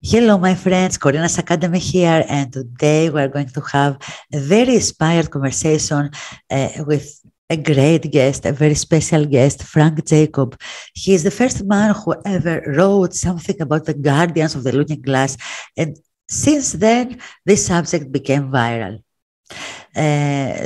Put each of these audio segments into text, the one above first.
Hello, my friends, Corina's Academy here, and today we're going to have a very inspired conversation with a great guest, a very special guest, Frank Jacob. He is the first man who ever wrote something about the guardians of the looking glass, and since then, this subject became viral.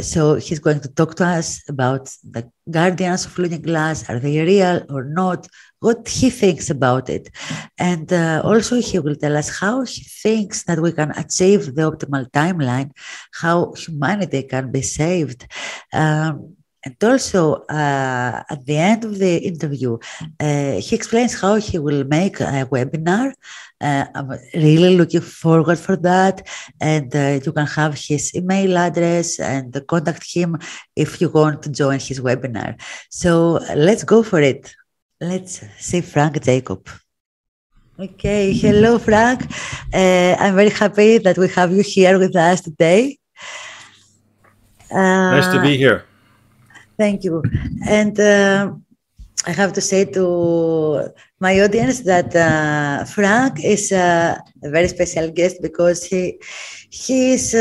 So he's going to talk to us about the guardians of looking glass. Are they real or not? What he thinks about it. And also he will tell us how he thinks that we can achieve the optimal timeline, how humanity can be saved. And also, at the end of the interview, he explains how he will make a webinar. I'm really looking forward for that. And you can have his email address and contact him if you want to join his webinar. So let's go for it. Let's see Frank Jacob. Okay, hello, Frank. I'm very happy that we have you here with us today. Nice to be here. Thank you. And I have to say to my audience that Frank is a very special guest because he is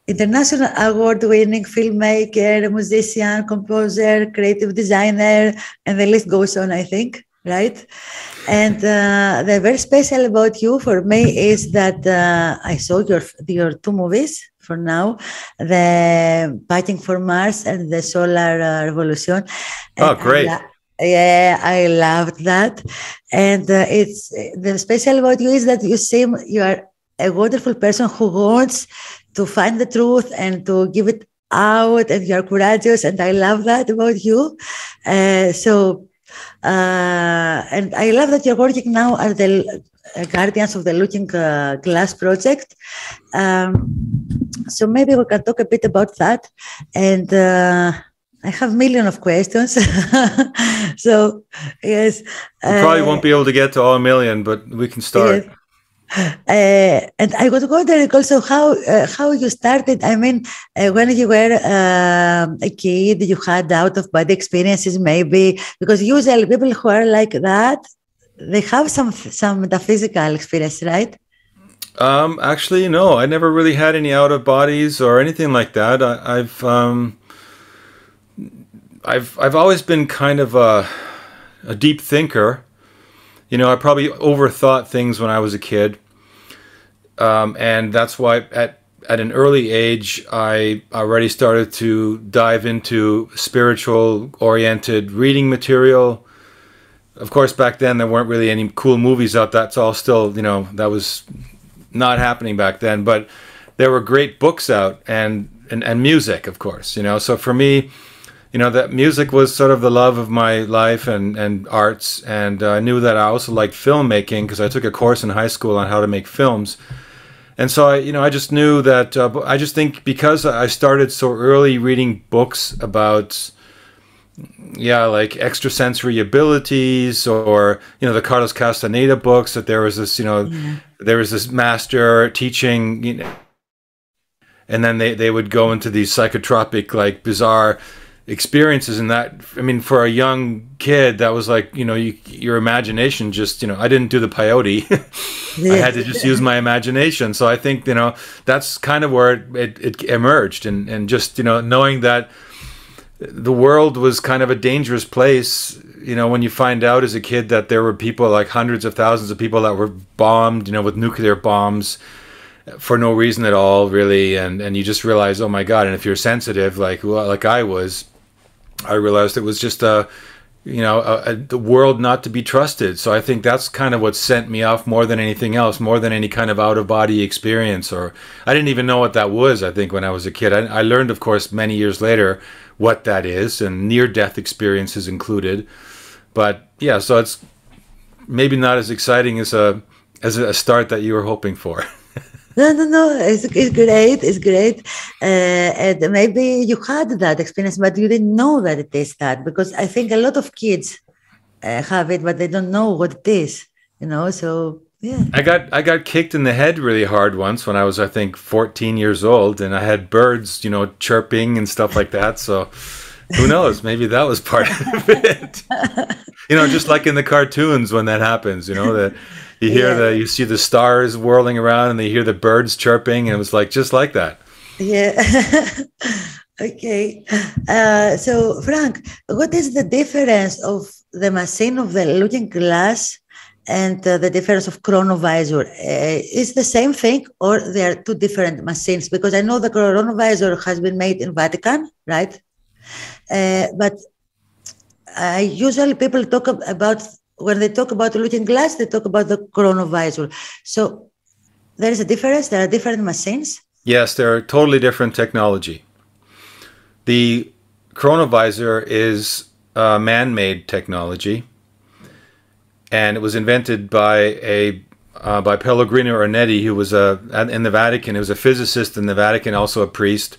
international award-winning filmmaker, musician, composer, creative designer, and the list goes on, I think, right? And the very special about you for me is that I saw your two movies for now, the Fighting for Mars and the Solar Revolution. Oh, great. I loved that. And it's the special about you is that you are a wonderful person who wants to find the truth and to give it out, and you're courageous, and I love that about you. And I love that you're working now at the Guardians of the Looking Glass project. So maybe we can talk a bit about that. And I have millions of questions. So, yes. We probably won't be able to get to all a million, but we can start. Yes. And I was wondering also how you started. I mean, when you were a kid, you had out-of-body experiences, maybe, because usually people who are like that, they have some metaphysical experience, right? Actually, no. I never really had any out-of-bodies or anything like that. I've always been kind of a deep thinker. You know, I probably overthought things when I was a kid. And that's why at an early age, I already started to dive into spiritual-oriented reading material. Of course, back then, there weren't really any cool movies out. That's all still, you know, that was not happening back then. But there were great books out and music, of course, you know. So for me, you know, that music was sort of the love of my life and arts. And I knew that I also liked filmmaking because I took a course in high school on how to make films. And so, I just knew that, I just think because I started so early reading books about, like extrasensory abilities or, the Carlos Castaneda books, that there was this, there was this master teaching, and then they would go into these psychotropic, like bizarre experiences, and that, I mean, for a young kid, that was like, your imagination just, I didn't do the peyote. I had to just use my imagination. So I think, that's kind of where it emerged, and just, knowing that the world was kind of a dangerous place, when you find out as a kid that there were people, like hundreds of thousands of people that were bombed, with nuclear bombs for no reason at all, really, and you just realize, oh my God. And if you're sensitive, like I was, I realized it was just the world not to be trusted. So I think that's kind of what sent me off more than anything else, more than any kind of out-of-body experience. Or I didn't even know what that was, I think, when I was a kid. I learned, of course, many years later what that is, and near-death experiences included. But yeah, so it's maybe not as exciting as a start that you were hoping for. No, it's great, it's great. And maybe you had that experience, but you didn't know that it is that, because I think a lot of kids have it, but they don't know what it is, so yeah. I got kicked in the head really hard once when I was, I think, 14 years old, and I had birds, chirping and stuff like that, so who knows, maybe that was part of it. Just like in the cartoons when that happens, that You hear you see the stars whirling around, and you hear the birds chirping, and it was like just like that. Yeah. Okay. So, Frank, what is the difference of the machine of the looking glass and the difference of chronovisor? Is the same thing, or they are two different machines? Because I know the chronovisor has been made in Vatican, right? But usually people talk about, when they talk about the looking glass, they talk about the chronovisor. So there is a difference. There are different machines. Yes, they're totally different technology. The chronovisor is a man-made technology, and it was invented by by Pellegrino Ornetti, who was in the Vatican. He was a physicist in the Vatican, also a priest,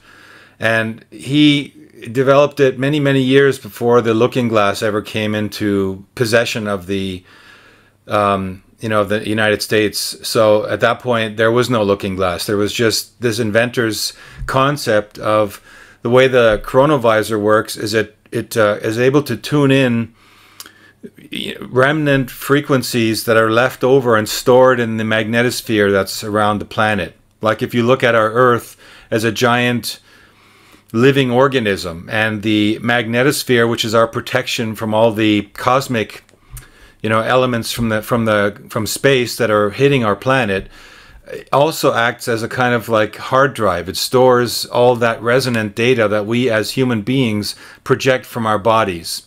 and he developed it many, many years before the looking glass ever came into possession of the the United States. So at that point, there was no looking glass. There was just this inventor's concept of the way the chronovisor works is it is able to tune in remnant frequencies that are left over and stored in the magnetosphere that's around the planet. Like if you look at our Earth as a giant living organism, and the magnetosphere, which is our protection from all the cosmic elements from space that are hitting our planet, also acts as a kind of like hard drive. It stores all that resonant data that we as human beings project from our bodies.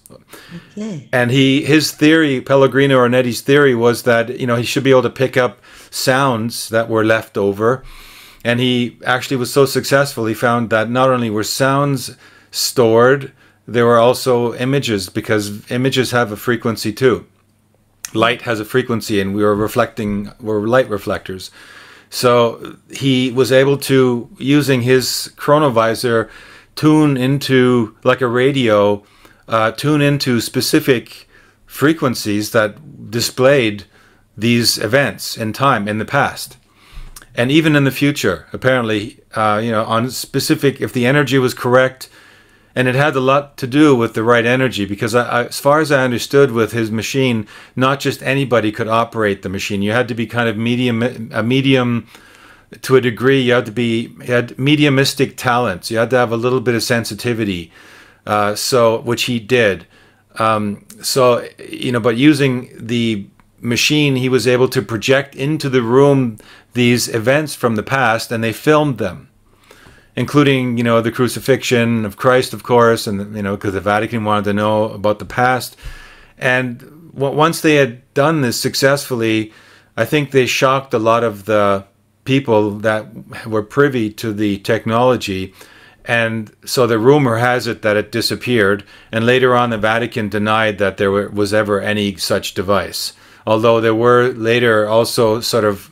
Okay. And his theory, Pellegrino Ornetti's theory, was that he should be able to pick up sounds that were left over. And he actually was so successful, he found that not only were sounds stored, there were also images, because images have a frequency too. Light has a frequency, and we're light reflectors. So he was able to, using his chronovisor, tune into, like a radio, tune into specific frequencies that displayed these events in time, in the past. And even in the future, apparently, on specific, if the energy was correct, and it had a lot to do with the right energy, because as far as I understood with his machine, not just anybody could operate the machine. You had to be kind of medium to a degree. You had mediumistic talents. You had to have a little bit of sensitivity, which he did. But using the machine, he was able to project into the room these events from the past, and they filmed them, including, the crucifixion of Christ, of course, and, because the Vatican wanted to know about the past. And once they had done this successfully, I think they shocked a lot of the people that were privy to the technology. And so the rumor has it that it disappeared. And later on, the Vatican denied that there was ever any such device. Although there were later also sort of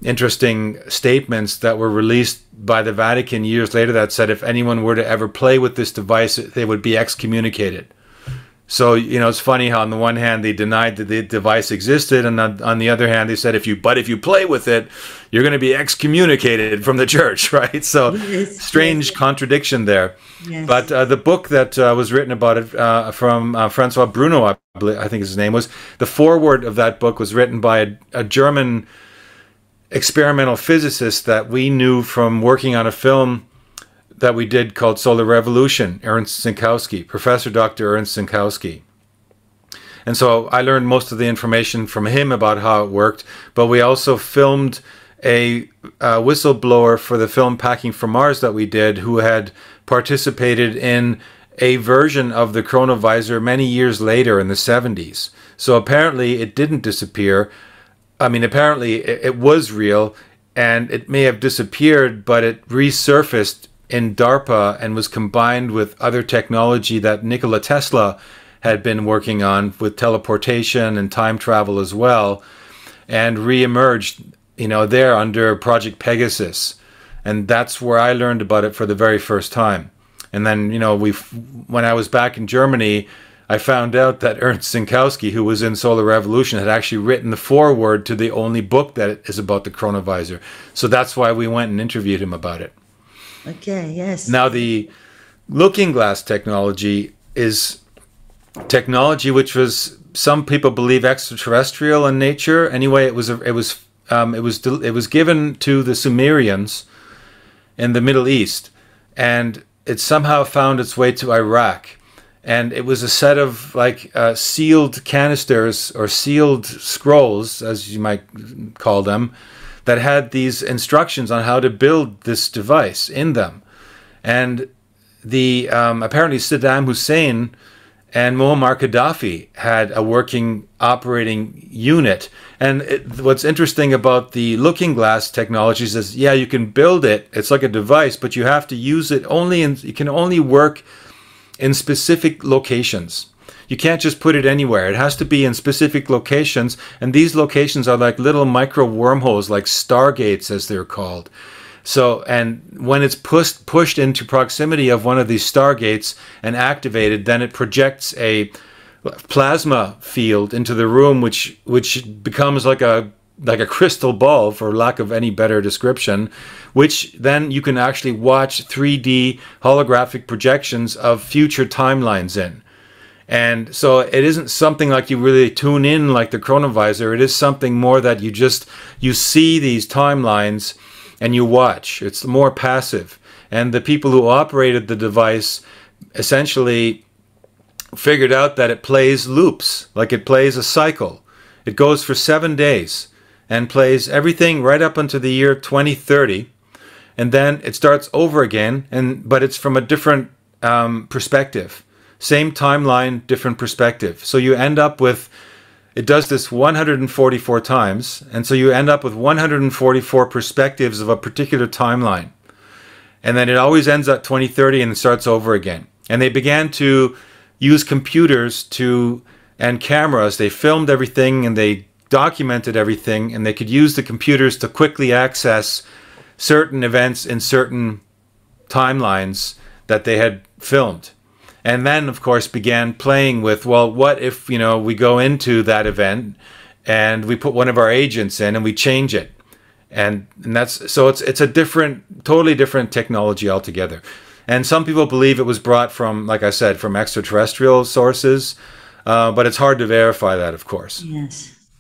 interesting statements that were released by the Vatican years later that said if anyone were to ever play with this device, they would be excommunicated. So, it's funny how on the one hand they denied that the device existed, and on the other hand they said if you play with it, you're going to be excommunicated from the church, right? So strange contradiction there. Yes. But the book that was written about it from Francois Bruno, I think his name was, the foreword of that book was written by a German experimental physicist that we knew from working on a film that we did called Solar Revolution, Ernst Zinkowski, Professor Dr. Ernst Zinkowski. And so I learned most of the information from him about how it worked, but we also filmed a whistleblower for the film Packing for Mars that we did, who had participated in a version of the chronovisor many years later in the 70s. So apparently it didn't disappear. I mean, apparently it was real, and it may have disappeared, but it resurfaced in DARPA and was combined with other technology that Nikola Tesla had been working on, with teleportation and time travel as well, and re-emerged, there under Project Pegasus. And that's where I learned about it for the very first time. And then, when I was back in Germany, I found out that Ernst Zinkowski, who was in Solar Revolution, had actually written the foreword to the only book that is about the chronovisor. So that's why we went and interviewed him about it. Okay, yes. Now, the looking glass technology is technology which was some people believe extraterrestrial in nature. Anyway, it was given to the Sumerians in the Middle East, and it somehow found its way to Iraq. And it was a set of like sealed canisters or sealed scrolls, as you might call them, that had these instructions on how to build this device in them. And the apparently Saddam Hussein and Muammar Gaddafi had a working operating unit. And what's interesting about the looking glass technologies is, yeah, you can build it. It's like a device, but you have to use it only it can only work in specific locations. You can't just put it anywhere. It has to be in specific locations. And these locations are like little micro wormholes, like stargates, as they're called. So, and when it's pushed into proximity of one of these stargates and activated, then it projects a plasma field into the room, which becomes like a crystal ball, for lack of any better description, which then you can actually watch 3D holographic projections of future timelines in. And so it isn't something like you really tune in like the chronovisor. It is something more that you see these timelines and you watch. It's more passive. And the people who operated the device essentially figured out that it plays loops, like it plays a cycle. It goes for 7 days and plays everything right up until the year 2030. And then it starts over again, but it's from a different perspective. Same timeline, different perspective. So you end up with, it does this 144 times, and so you end up with 144 perspectives of a particular timeline. And then it always ends at 2030 and it starts over again. And they began to use computers and cameras. They filmed everything and they documented everything, and they could use the computers to quickly access certain events in certain timelines that they had filmed. And then, of course, began playing with, well, what if, we go into that event and we put one of our agents in and we change it? And that's, so it's a totally different technology altogether. And some people believe it was brought from, like I said, from extraterrestrial sources, but it's hard to verify that, of course.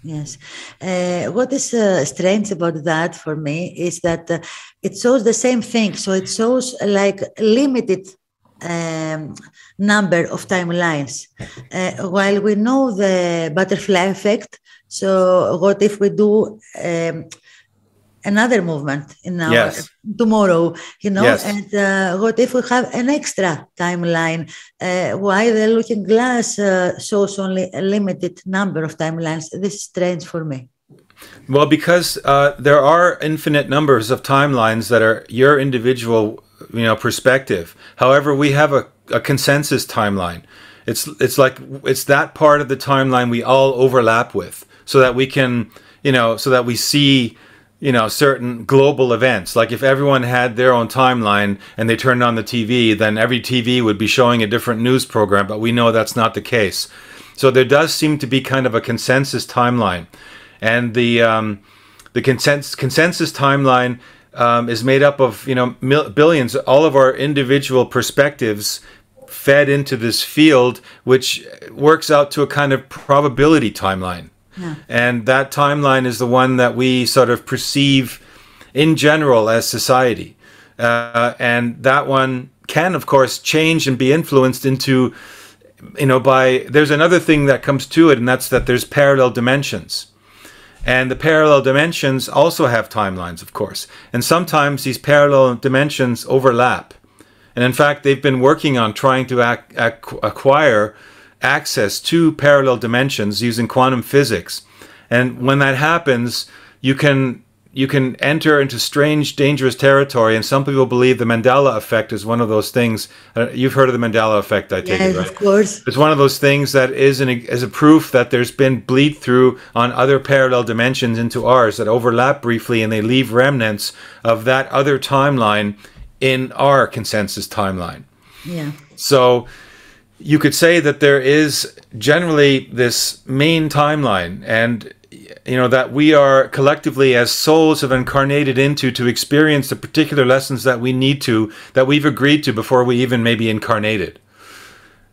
Yes. What is strange about that for me is that it shows the same thing. So it shows like limited number of timelines, while we know the butterfly effect. So what if we do another movement in our tomorrow, Yes. and what if we have an extra timeline? Why the looking glass shows only a limited number of timelines? This is strange for me. Well, because there are infinite numbers of timelines that are your individual perspective. However, we have a consensus timeline. It's that part of the timeline we all overlap with, so that we can, so that we see, certain global events. Like if everyone had their own timeline and they turned on the TV, then every TV would be showing a different news program, but we know that's not the case. So there does seem to be kind of a consensus timeline. And the consensus timeline is made up of billions, all of our individual perspectives fed into this field, which works out to a kind of probability timeline. Yeah. And that timeline is the one that we sort of perceive in general as society. And that one can, of course, change and be influenced into, there's another thing that comes to it, and that's that there's parallel dimensions. And the parallel dimensions also have timelines, of course. And sometimes these parallel dimensions overlap. And in fact, they've been working on trying to acquire access to parallel dimensions using quantum physics. And when that happens, you can enter into strange, dangerous territory. And some people believe the Mandela effect is one of those things. You've heard of the Mandela effect, I take it, right? Of course. It's one of those things that is a proof that there's been bleed through on other parallel dimensions into ours that overlap briefly, and they leave remnants of that other timeline in our consensus timeline. Yeah. So you could say that there is generally this main timeline, and that we are collectively as souls have incarnated into to experience the particular lessons that we need to, that we've agreed to before we even maybe incarnated.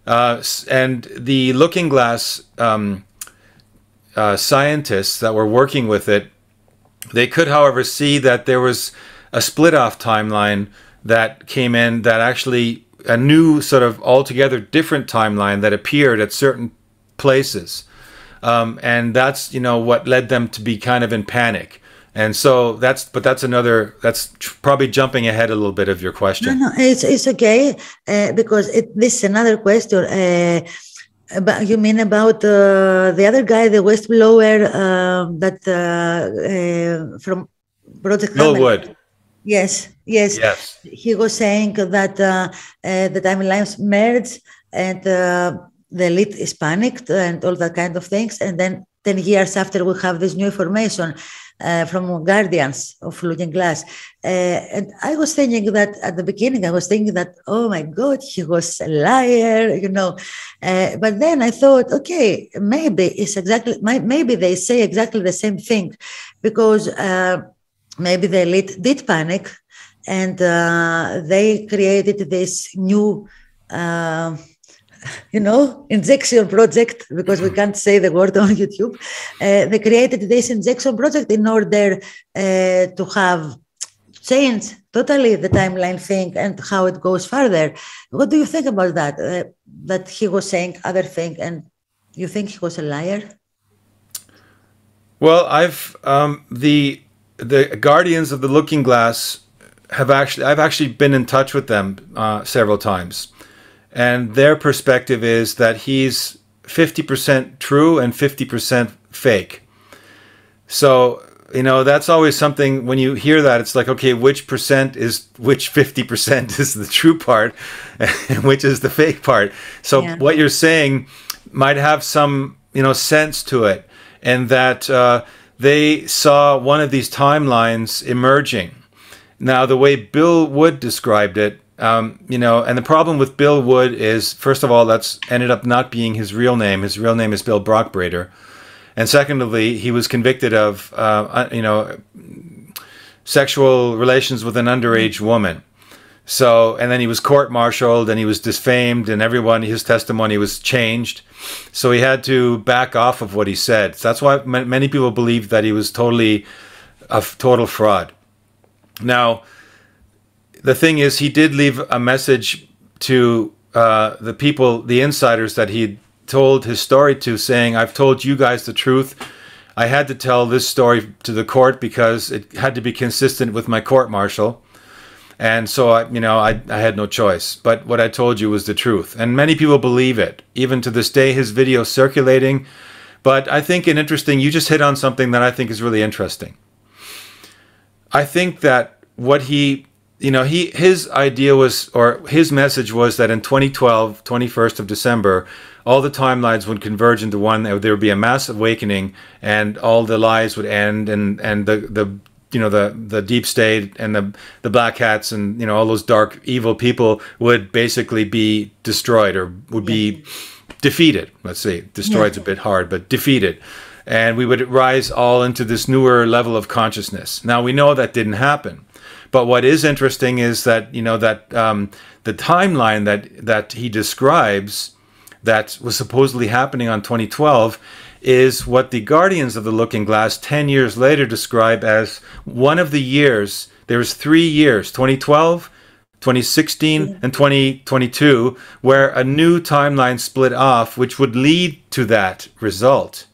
And the looking glass scientists that were working with it, they could, however, see that there was a split-off timeline that came in, that actually a new sort of altogether different timeline that appeared at certain places. And that's, what led them to be kind of in panic. And so that's probably jumping ahead a little bit of your question. No, it's okay, because this is another question. But you mean about the other guy, the whistleblower, from Project Bill Hammer? Wood. Yes. He was saying that the timelines merge and the elite is panicked and all that kind of things. And then 10 years after, we have this new information from Guardians of Looking Glass. And I was thinking that at the beginning, oh my God, he was a liar, But then I thought, okay, maybe they say exactly the same thing, because maybe the elite did panic and they created this new, injection project, because we can't say the word on YouTube. They created this injection project in order to have change totally the timeline thing and how it goes further. What do you think about that? That he was saying other thing, and you think he was a liar? Well, the Guardians of the Looking Glass I've actually been in touch with them several times. And their perspective is that he's 50% true and 50% fake. So, that's always something, when you hear that, it's like, okay, which 50% is the true part and which is the fake part? So What you're saying might have some, sense to it, and that they saw one of these timelines emerging. Now, the way Bill Wood described it, and the problem with Bill Wood is, first of all, that's ended up not being his real name. His real name is Bill Brockbrader. And secondly, he was convicted of, sexual relations with an underage woman. So, and then he was court-martialed and he was defamed, and his testimony was changed. So he had to back off of what he said. So that's why many people believe that he was a total fraud. Now, the thing is, he did leave a message to the people, the insiders that he told his story to, saying, I've told you guys the truth. I had to tell this story to the court because it had to be consistent with my court-martial. And so, I had no choice. But what I told you was the truth. And many people believe it. Even to this day, his video is circulating. But I think you just hit on something that I think is really interesting. I think that what his idea was, or his message was, that in 2012, 21st of December, all the timelines would converge into one. There would be a mass awakening, and all the lies would end, and the deep state and the black hats and all those dark evil people would basically be destroyed, or would be defeated. Let's say destroyed's a bit hard, but defeated. And we would rise all into this newer level of consciousness. Now, we know that didn't happen. But what is interesting is that, the timeline that he describes that was supposedly happening on 2012 is what the Guardians of the Looking Glass 10 years later describe as one of the years. There's 3 years, 2012, 2016, and 2022, where a new timeline split off, which would lead to that result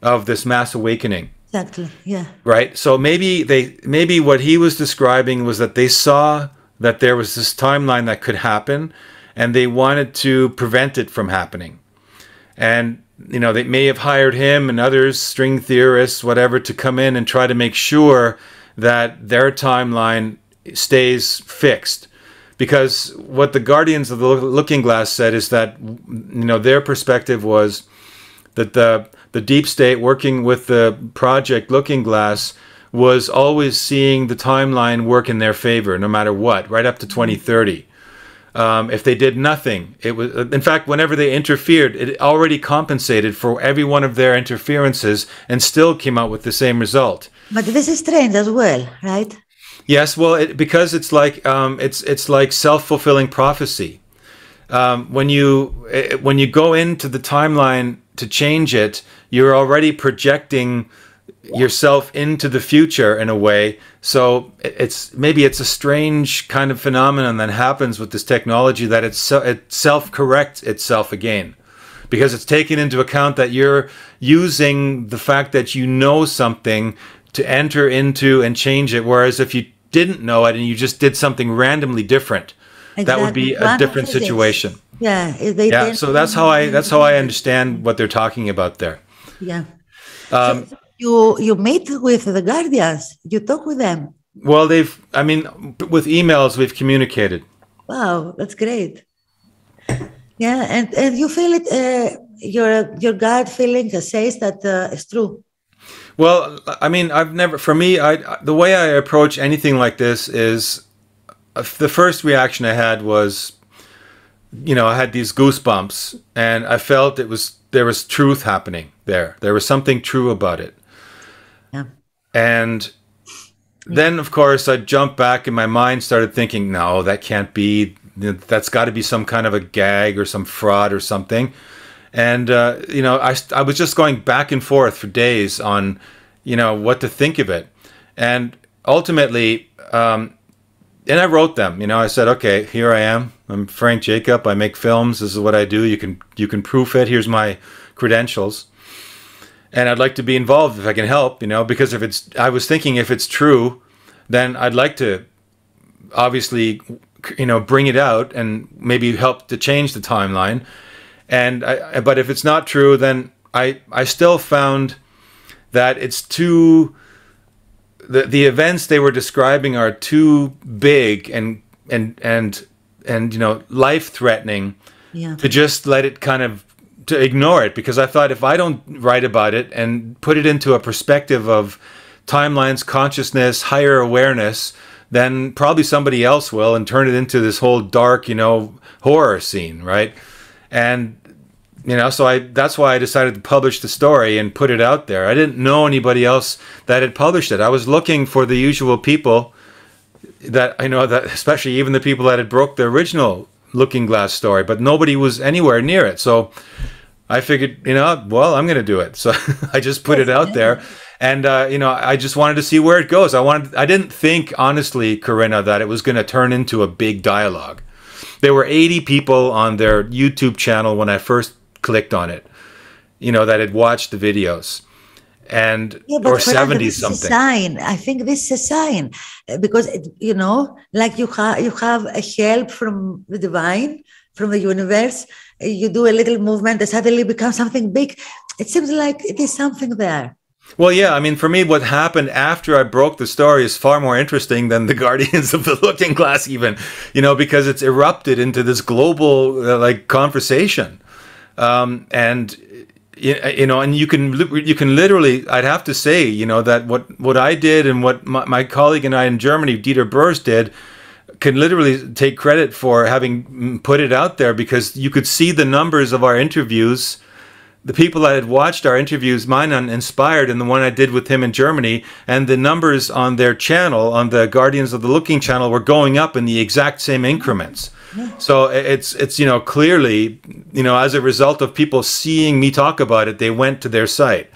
of this mass awakening. Exactly. Yeah. Right. So maybe what he was describing was that they saw that there was this timeline that could happen, and they wanted to prevent it from happening. And they may have hired him and others, string theorists, whatever, to come in and try to make sure that their timeline stays fixed. Because what the Guardians of the Looking Glass said is that their perspective was that the deep state, working with the project Looking Glass, was always seeing the timeline work in their favor, no matter what, right up to 2030. If they did nothing, it was, in fact, whenever they interfered, it already compensated for every one of their interferences and still came out with the same result. But this is strange as well, right? Yes, well, because it's like self-fulfilling prophecy. When you go into the timeline to change it, you're already projecting yourself into the future in a way. So maybe it's a strange kind of phenomenon that happens with this technology, that it self-corrects itself again, because it's taken into account that you're using the fact that you know something to enter into and change it. Whereas if you didn't know it and you just did something randomly different, that would be a different situation. Yeah. Yeah. So that's how I understand what they're talking about there. Yeah. So you meet with the Guardians. You talk with them. Well, with emails we've communicated. Wow, that's great. Yeah, and you feel it. Your gut feeling says that it's true. Well, I mean, the way I approach anything like this is, the first reaction I had was, I had these goosebumps, and I felt there was truth happening there. There was something true about it. Yeah. And then, of course, I jumped back, and my mind started thinking, no, that can't be. That's got to be some kind of a gag or some fraud or something. And, I was just going back and forth for days on, what to think of it. And ultimately, and I wrote them, I said, okay, here I am. I'm Frank Jacob. I make films. This is what I do. You can proof it. Here's my credentials. And I'd like to be involved if I can help, because I was thinking if it's true, then I'd like to obviously, bring it out and maybe help to change the timeline. But if it's not true, then I still found that it's too, the events they were describing are too big and life-threatening, to just let it to ignore it, because I thought if I don't write about it and put it into a perspective of timelines, consciousness, higher awareness, then probably somebody else will, and turn it into this whole dark, horror scene, right? And, so that's why I decided to publish the story and put it out there. I didn't know anybody else that had published it. I was looking for the usual people that I know, that especially even the people that had broke the original Looking Glass story, but nobody was anywhere near it. So I figured, well, I'm going to do it. So I just put it out there. And, I just wanted to see where it goes. I didn't think, honestly, Korina, that it was going to turn into a big dialogue. There were 80 people on their YouTube channel when I first clicked on it, that had watched the videos. And, or 70 something. Sign. I think this is a sign, because, like you have a help from the divine, from the universe. You do a little movement and suddenly becomes something big. It seems like it is something there. Well, yeah, I mean, for me, what happened after I broke the story is far more interesting than the Guardians of the Looking Glass even, because it's erupted into this global, conversation. And you can literally, I'd have to say, that what I did and what my colleague and I in Germany, Dieter Burs, did, can literally take credit for having put it out there, because you could see the numbers of our interviews. The people that had watched our interviews, mine on Inspired and the one I did with him in Germany, and the numbers on their channel, on the Guardians of the Looking channel, were going up in the exact same increments. So it's clearly, as a result of people seeing me talk about it, they went to their site.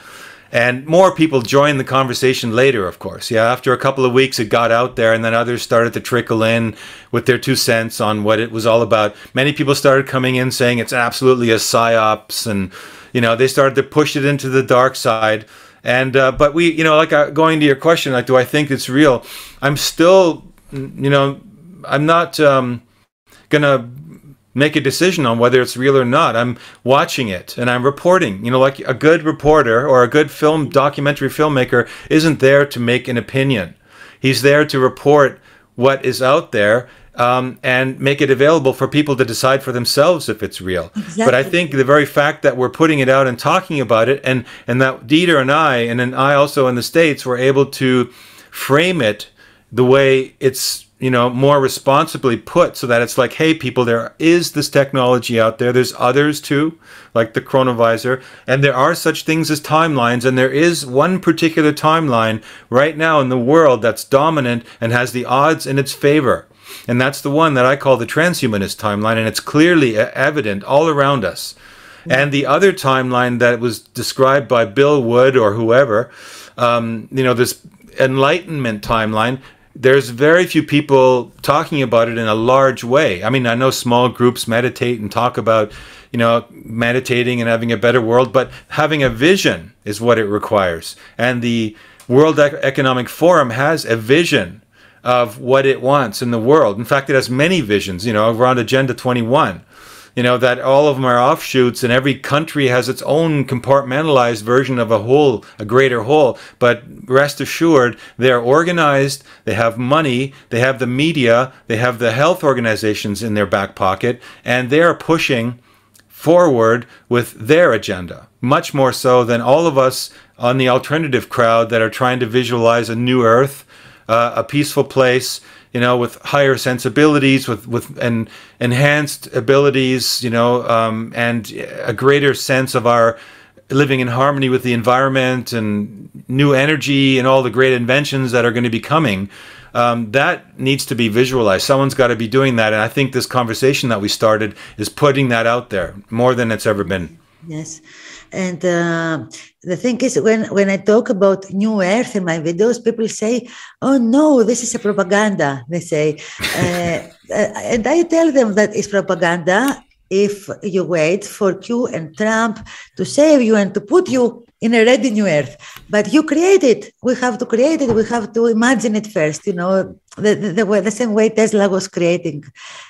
And more people joined the conversation later, of course. Yeah, after a couple of weeks, it got out there, and then others started to trickle in with their 2 cents on what it was all about. Many people started coming in saying it's absolutely a psyops, and they started to push it into the dark side. And but we, going to your question, do I think it's real? I'm still, I'm not gonna make a decision on whether it's real or not. I'm watching it and I'm reporting. Like a good reporter or a good documentary filmmaker isn't there to make an opinion. He's there to report what is out there, and make it available for people to decide for themselves if it's real. Exactly. But I think the very fact that we're putting it out and talking about it, and that Dieter and then I also in the States, were able to frame it the way it's, more responsibly put, so that it's like, hey, people, there is this technology out there. There's others too, like the chronovisor, and there are such things as timelines, and there is one particular timeline right now in the world that's dominant and has the odds in its favor. And that's the one that I call the Transhumanist Timeline, and it's clearly evident all around us. And the other timeline that was described by Bill Wood or whoever, this Enlightenment timeline, there's very few people talking about it in a large way. I mean, I know small groups meditate and talk about, meditating and having a better world, but having a vision is what it requires. And the World Economic Forum has a vision of what it wants in the world. In fact, it has many visions, around Agenda 21. That all of them are offshoots, and every country has its own compartmentalized version of a whole, a greater whole. But rest assured, they're organized, they have money, they have the media, they have the health organizations in their back pocket, and they're pushing forward with their agenda, much more so than all of us on the alternative crowd that are trying to visualize a new earth, a peaceful place, with higher sensibilities, with enhanced abilities, and a greater sense of our living in harmony with the environment and new energy and all the great inventions that are going to be coming. That needs to be visualized. Someone's got to be doing that. And I think this conversation that we started is putting that out there more than it's ever been. Yes. And the thing is, when I talk about New Earth in my videos, people say, oh, no, this is a propaganda, they say. And I tell them that it's propaganda if you wait for Q and Trump to save you and to put you in a ready New Earth. But you create it. We have to create it. We have to imagine it first, the same way Tesla was creating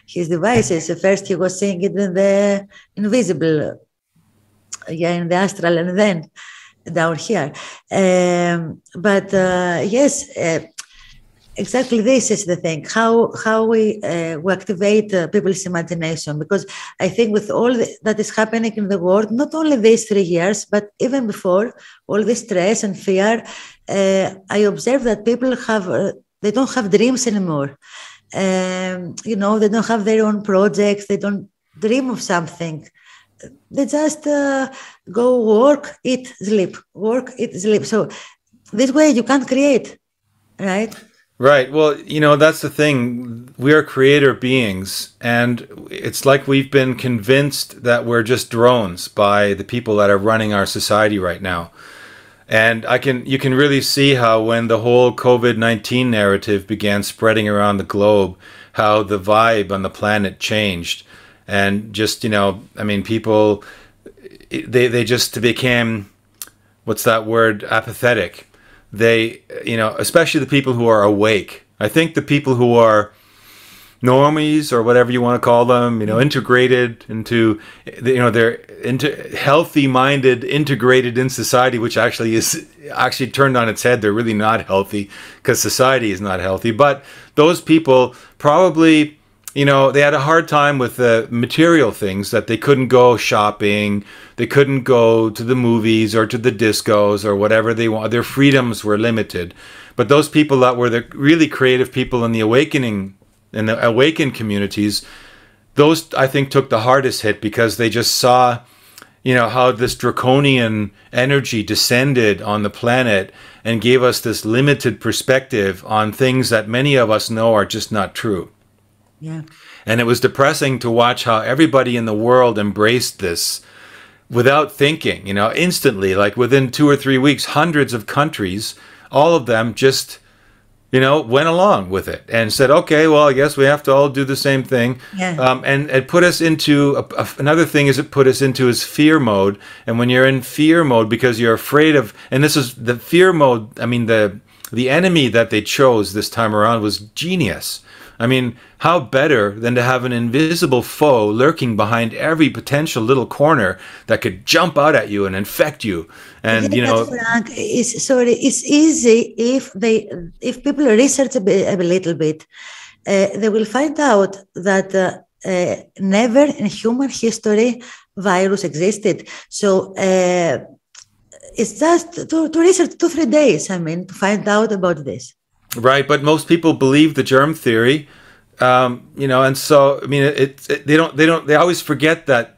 his devices. First, he was seeing it in the invisible, in the astral, and then down here. Yes, exactly this is the thing, how we activate people's imagination. Because I think with all that is happening in the world, not only these 3 years, but even before, all this stress and fear, I observe that people they don't have dreams anymore. They don't have their own projects. They don't dream of something. They just go work, eat, sleep, work, eat, sleep. So this way you can't create, right? Right. Well, that's the thing. We are creator beings, and it's like we've been convinced that we're just drones by the people that are running our society right now. And you can really see how when the whole COVID-19 narrative began spreading around the globe, how the vibe on the planet changed. And just, people, they just became, what's that word, apathetic. They, especially the people who are awake. I think the people who are normies, or whatever you want to call them, integrated into, they're into healthy-minded, integrated in society, which actually turned on its head. They're really not healthy because society is not healthy. But those people probably, they had a hard time with the material things, that they couldn't go shopping, they couldn't go to the movies or to the discos or whatever they want. Their freedoms were limited. But those people that were the really creative people in the awakened communities, those, I think, took the hardest hit, because they just saw, how this draconian energy descended on the planet and gave us this limited perspective on things that many of us know are just not true. Yeah. And it was depressing to watch how everybody in the world embraced this without thinking, instantly, like within 2 or 3 weeks, hundreds of countries, all of them just, went along with it and said, okay, well, I guess we have to all do the same thing. Yeah. And it put us into, another thing is it put us into is fear mode. And when you're in fear mode because you're afraid of, and this is the fear mode, the enemy that they chose this time around was genius. How better than to have an invisible foe lurking behind every potential little corner that could jump out at you and infect you? And Frank, it's easy if people research a little bit, they will find out that never in human history virus existed. So it's just to research 2-3 days. to find out about this. Right, but most people believe the germ theory, and so they always forget that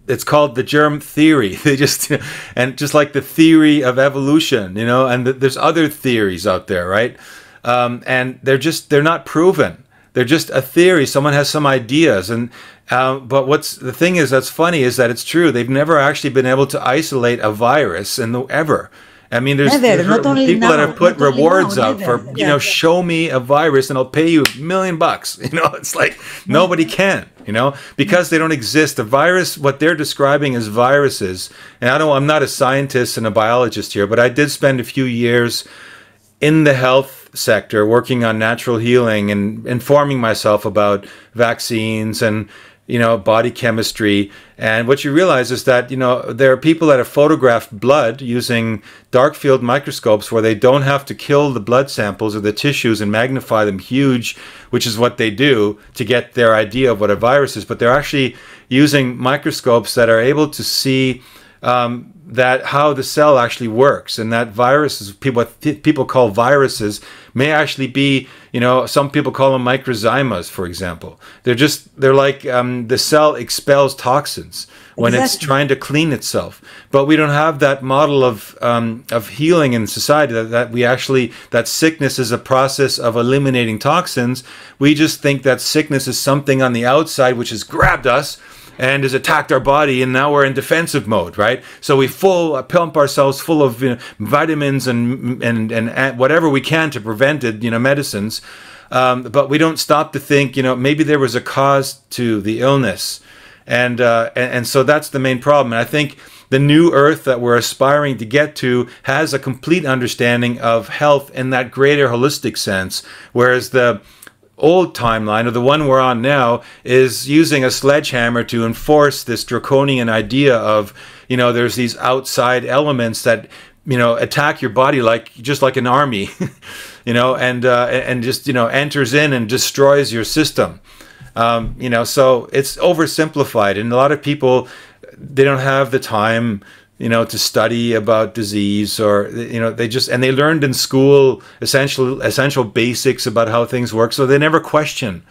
it's called the germ theory. They just and just like the theory of evolution, and there's other theories out there, right? And they're not proven. They're just a theory. Someone has some ideas. And but the thing is that's funny is that it's true. They've never actually been able to isolate a virus ever. I mean, there's people that have put rewards up for, show me a virus and I'll pay you $1 million. It's like nobody can, because they don't exist. The virus, what they're describing as viruses, and I'm not a scientist and a biologist here, but I did spend a few years in the health sector working on natural healing and informing myself about vaccines and body chemistry. And what you realize is that, there are people that have photographed blood using dark field microscopes where they don't have to kill the blood samples or the tissues and magnify them huge, which is what they do to get their idea of what a virus is. But they're actually using microscopes that are able to see that how the cell actually works, and that viruses, people call viruses, may actually be, some people call them microzymas, for example. They're like the cell expels toxins when it's trying to clean itself. But we don't have that model of healing in society, that sickness is a process of eliminating toxins. We just think that sickness is something on the outside which has grabbed us and has attacked our body, and now we're in defensive mode, right? So we pump ourselves full of vitamins and whatever we can to prevent it, medicines. But we don't stop to think, maybe there was a cause to the illness, and so that's the main problem. And I think the new Earth that we're aspiring to get to has a complete understanding of health in that greater holistic sense, whereas the old timeline, or the one we're on now, is using a sledgehammer to enforce this draconian idea of, there's these outside elements that, attack your body just like an army, and just, enters in and destroys your system. So it's oversimplified, and a lot of people, they don't have the time to study about disease, or they learned in school essential basics about how things work, so they never question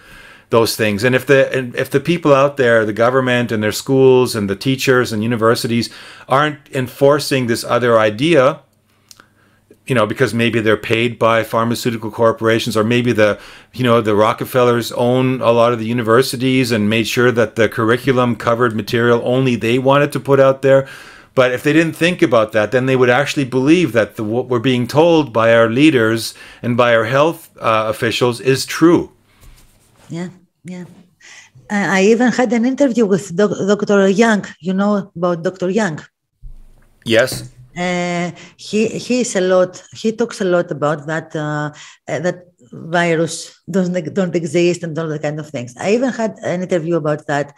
those things. And if the people out there, the government and their schools and the teachers and universities, aren't enforcing this other idea, because maybe they're paid by pharmaceutical corporations, or maybe the Rockefellers own a lot of the universities and made sure that the curriculum covered material only they wanted to put out there. But if they didn't think about that, then they would actually believe that what we're being told by our leaders and by our health officials is true. Yeah. I even had an interview with Dr. Young. You know about Dr. Young? Yes. He talks a lot about that that virus don't exist and all that kind of things. I even had an interview about that.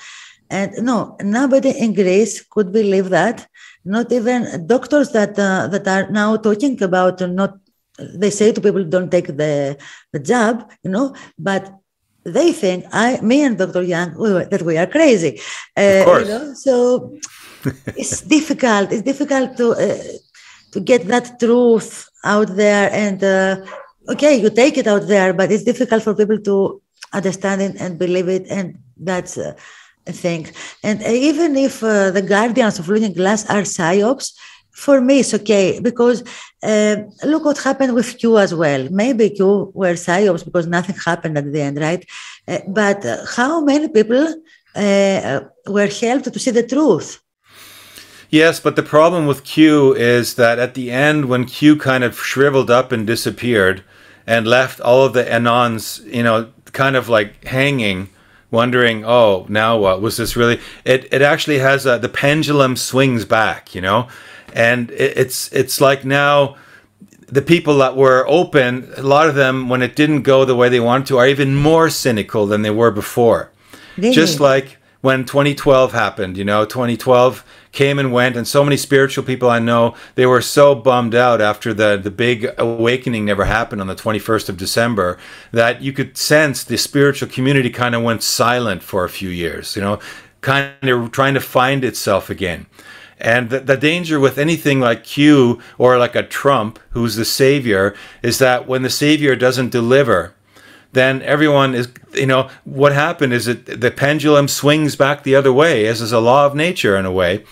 And no, nobody in Greece could believe that. Not even doctors that are now talking about they say to people, don't take the jab, but they think me and Dr. Young, that we are crazy. Of course. So it's difficult. It's difficult to get that truth out there. And okay, you take it out there, but it's difficult for people to understand it and believe it. And that's thing. And even if the guardians of looking glass are psyops, for me it's okay, because look what happened with Q as well. Maybe Q were psyops because nothing happened at the end, right? But how many people were helped to see the truth? Yes, but the problem with Q is that at the end, when Q kind of shriveled up and disappeared and left all of the Anons, kind of like hanging, wondering, oh, now what? Was this really? It actually has the pendulum swings back, and it's like now the people that were open, a lot of them, when it didn't go the way they wanted to, are even more cynical than they were before. Really? Just like when 2012 happened, 2012 came and went, and so many spiritual people I know, they were so bummed out after the big awakening never happened on the 21st of December, that you could sense the spiritual community kind of went silent for a few years, kind of trying to find itself again. And the danger with anything like Q or like a Trump, who's the savior, is that when the savior doesn't deliver, then everyone is, what happened is that the pendulum swings back the other way, as is a law of nature in a way.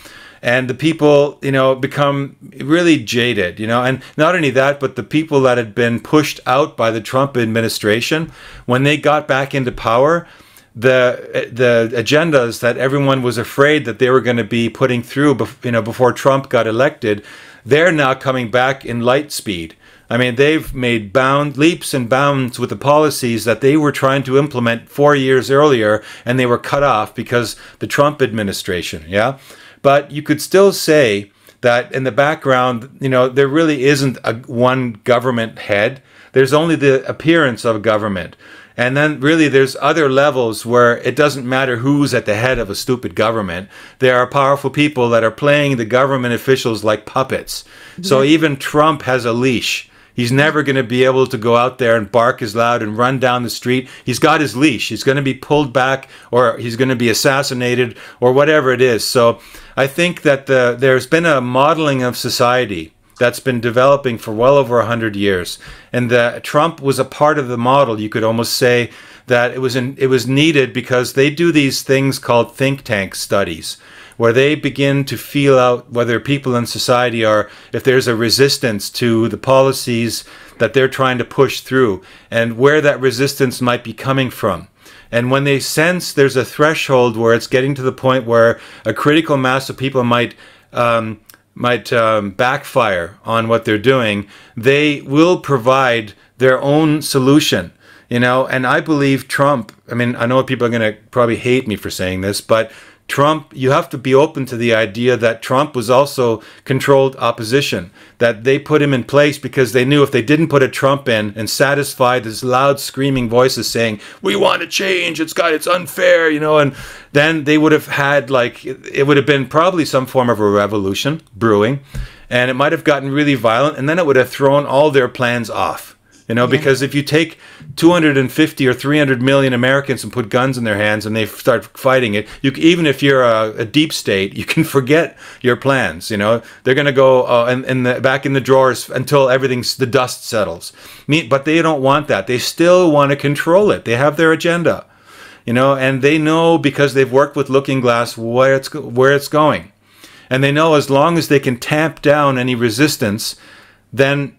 And the people, you know, become really jaded, you know, and not only that, but the people that had been pushed out by the Trump administration, when they got back into power, the agendas that everyone was afraid that they were going to be putting through, you know, before Trump got elected, they're now coming back in light speed. I mean, they've made leaps and bounds with the policies that they were trying to implement 4 years earlier, and they were cut off because the Trump administration, yeah? But you could still say that in the background, you know, there really isn't one government head. There's only the appearance of a government. And then really there's other levels where it doesn't matter who's at the head of a stupid government. There are powerful people that are playing the government officials like puppets. So even Trump has a leash. He's never going to be able to go out there and bark as loud and run down the street. He's got his leash. He's going to be pulled back, or he's going to be assassinated, or whatever it is. So I think that there's been a modeling of society that's been developing for well over 100 years. And Trump was a part of the model. You could almost say that it was needed because they do these things called think tank studies, where they begin to feel out whether people in society are, if there's a resistance to the policies that they're trying to push through, and where that resistance might be coming from. And when they sense there's a threshold where it's getting to the point where a critical mass of people might backfire on what they're doing, they will provide their own solution, you know. And I believe Trump, I mean, I know people are going to probably hate me for saying this, but Trump, you have to be open to the idea that Trump was also controlled opposition, that they put him in place because they knew if they didn't put a Trump in and satisfy these loud screaming voices saying, we want to change, it's unfair, you know, and then they would have had, like, it would have been probably some form of a revolution brewing, and it might have gotten really violent, and then it would have thrown all their plans off. You know, because if you take 250 or 300 million Americans and put guns in their hands and they start fighting it, even if you're a deep state, you can forget your plans. You know, they're going to go back in the drawers until the dust settles. But they don't want that. They still want to control it. They have their agenda, you know, and they know because they've worked with Looking Glass where it's going. And they know as long as they can tamp down any resistance, then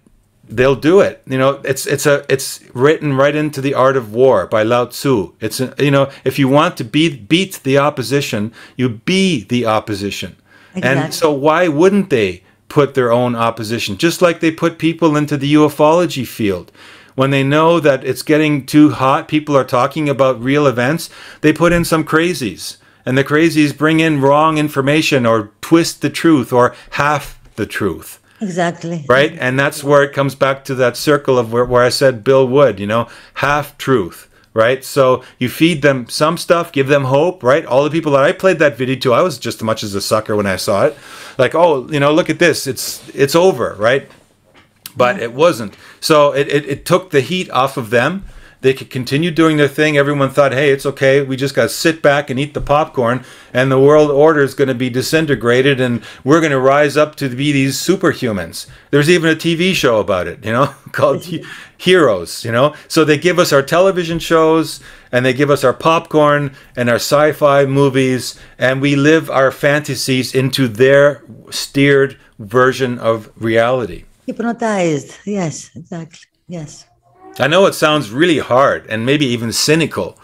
they'll do it. You know, it's written right into the Art of War by Lao Tzu. It's, you know, if you want to beat the opposition, you be the opposition. Exactly. And so why wouldn't they put their own opposition? Just like they put people into the ufology field. When they know that it's getting too hot, people are talking about real events, they put in some crazies. And the crazies bring in wrong information or twist the truth or half the truth. Exactly. Right? And that's where it comes back to that circle of where I said Bill Wood, you know, half truth, right? So you feed them some stuff, give them hope, right? All the people that I played that video to, I was just as much as a sucker when I saw it. Like, oh, you know, look at this. It's over, right? But it wasn't. So it took the heat off of them. They could continue doing their thing. Everyone thought, hey, it's okay. We just got to sit back and eat the popcorn, and the world order is going to be disintegrated, and we're going to rise up to be these superhumans. There's even a TV show about it, you know, called Heroes, you know. So they give us our television shows, and they give us our popcorn and our sci-fi movies, and we live our fantasies into their steered version of reality. Hypnotized. Yes, exactly. Yes. I know it sounds really hard and maybe even cynical,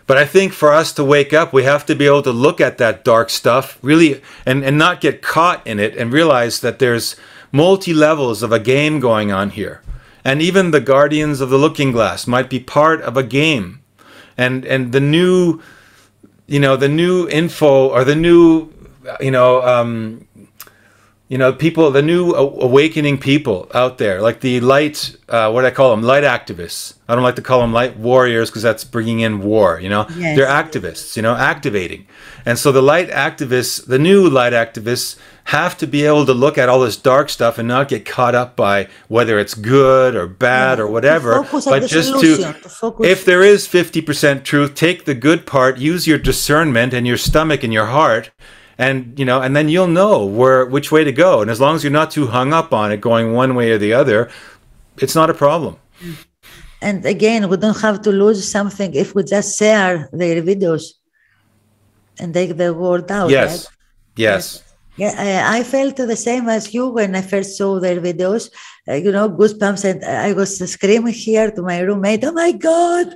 but I think for us to wake up, we have to be able to look at that dark stuff really and not get caught in it and realize that there's multi-levels of a game going on here. And even the Guardians of the Looking Glass might be part of a game. And the new, you know, the new info or the new, people, the new awakening people out there, like the light, what I call them, light activists. I don't like to call them light warriors because that's bringing in war, you know. Yes. They're activists, you know, activating. And so the light activists, the new light activists, have to be able to look at all this dark stuff and not get caught up by whether it's good or bad or whatever, but just to if there is 50% truth, take the good part, use your discernment and your stomach and your heart, and, you know, and then you'll know which way to go. And as long as you're not too hung up on it going one way or the other, it's not a problem. And again, we don't have to lose something if we just share their videos and take the word out. Yes. Right? Yes. Yeah, I felt the same as you when I first saw their videos. Goosebumps, and I was screaming here to my roommate, "Oh my God!"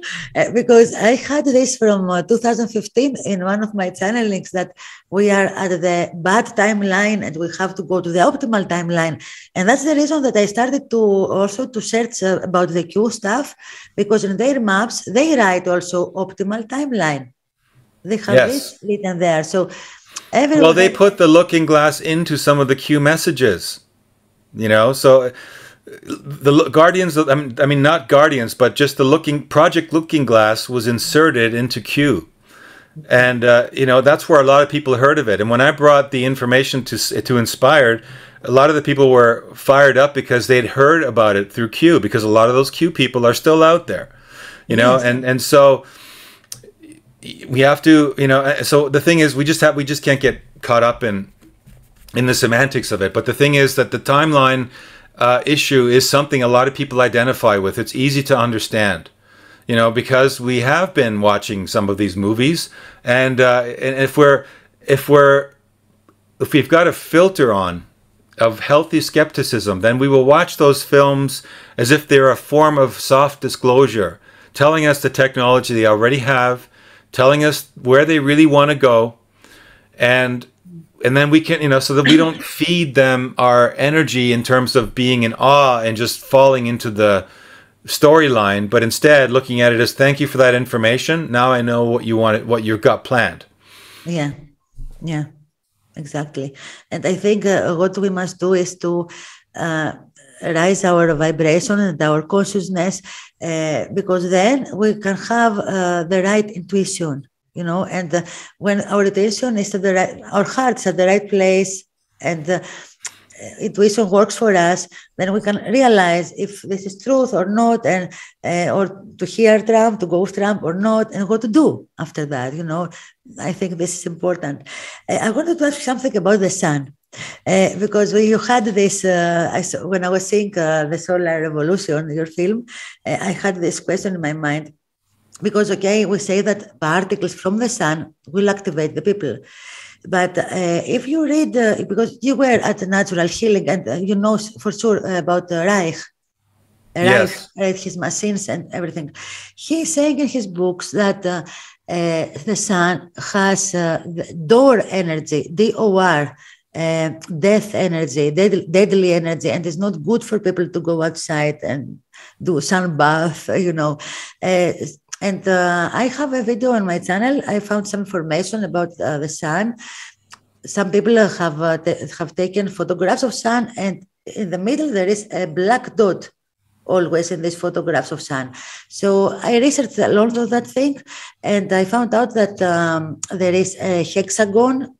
Because I had this from 2015 in one of my channelings that we are at the bad timeline and we have to go to the optimal timeline. And that's the reason that I started to search about the Q stuff, because in their maps, they write also optimal timeline. They have this written there. So well, they put the looking glass into some of the Q messages, so the Guardians, I mean, not Guardians, but just the Project Looking Glass was inserted into Q. And, that's where a lot of people heard of it. And when I brought the information to Inspired, a lot of the people were fired up because they'd heard about it through Q, because a lot of those Q people are still out there, Yes. and so we have to, so the thing is, we just can't get caught up in the semantics of it. But the thing is that the timeline issue is something a lot of people identify with. It's easy to understand, because we have been watching some of these movies, and if we've got a filter on of healthy skepticism, then we will watch those films as if they're a form of soft disclosure, telling us the technology they already have, telling us where they really want to go, and then we can, so that we don't feed them our energy in terms of being in awe and just falling into the storyline, but instead looking at it as, thank you for that information. Now I know what you've got planned. Yeah, exactly. And I think what we must do is to raise our vibration and our consciousness, because then we can have the right intuition. And when our intuition is our heart is at the right place, and intuition works for us, then we can realize if this is truth or not, and or to hear Trump, to go with Trump or not, and what to do after that. I think this is important. I wanted to ask something about the sun. Because you had this, when I was seeing the Solar Revolution, your film, I had this question in my mind. Because, we say that particles from the sun will activate the people. But if you read, because you were at Natural Healing, and you know for sure about Reich. Reich read his machines and everything. He's saying in his books that the sun has door energy, DOR, death energy, deadly energy, and it's not good for people to go outside and do sun bath, And I have a video on my channel. I found some information about the sun. Some people have taken photographs of sun, and in the middle there is a black dot always in these photographs of sun. So I researched a lot of that thing, and I found out that there is a hexagon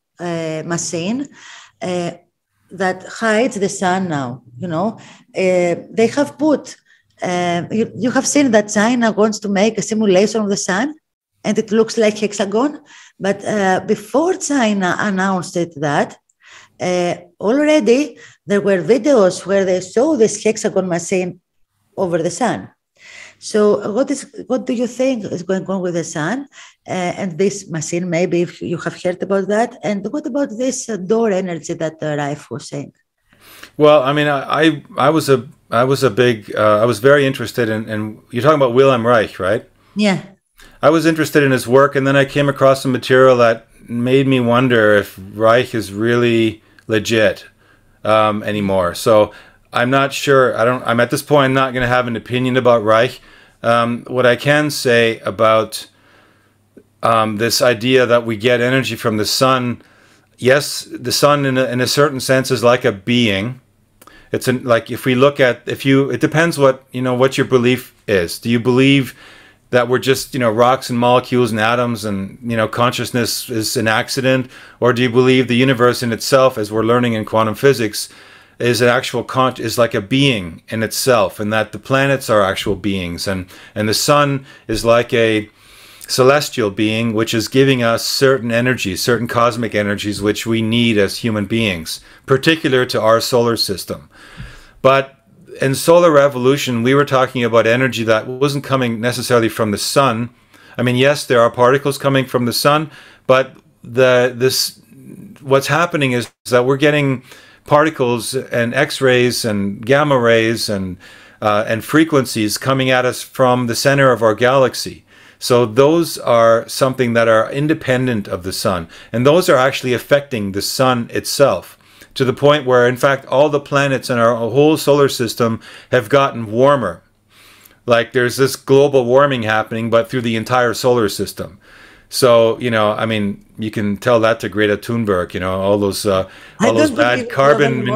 machine that hides the sun now. They have put. You have seen that China wants to make a simulation of the sun, and it looks like hexagon. But before China announced that, already there were videos where they saw this hexagon machine over the sun. So what do you think is going on with the sun and this machine? Maybe if you have heard about that. And what about this door energy that Raif was saying? Well, I mean, I was very interested in you're talking about Wilhelm Reich, right? Yeah. I was interested in his work, and then I came across some material that made me wonder if Reich is really legit anymore. So I'm not sure. I'm at this point, I'm not going to have an opinion about Reich. What I can say about this idea that we get energy from the sun, yes, the sun in a certain sense is like a being. It's like if we look at, it depends what your belief is. Do you believe that we're just, rocks and molecules and atoms and, consciousness is an accident? Or do you believe the universe in itself, as we're learning in quantum physics, is an actual is like a being in itself, and that the planets are actual beings, and the sun is like a celestial being which is giving us certain energies, certain cosmic energies which we need as human beings, particular to our solar system. But in solar revolution, we were talking about energy that wasn't coming necessarily from the sun. I mean, yes, there are particles coming from the sun, but what's happening is that we're getting particles and X-rays and gamma rays and frequencies coming at us from the center of our galaxy. So those are something that are independent of the sun, and those are actually affecting the sun itself, to the point where, in fact, all the planets in our whole solar system have gotten warmer. Like there's this global warming happening, but through the entire solar system. So, you know, I mean, you can tell that to Greta Thunberg, you know, all those bad carbon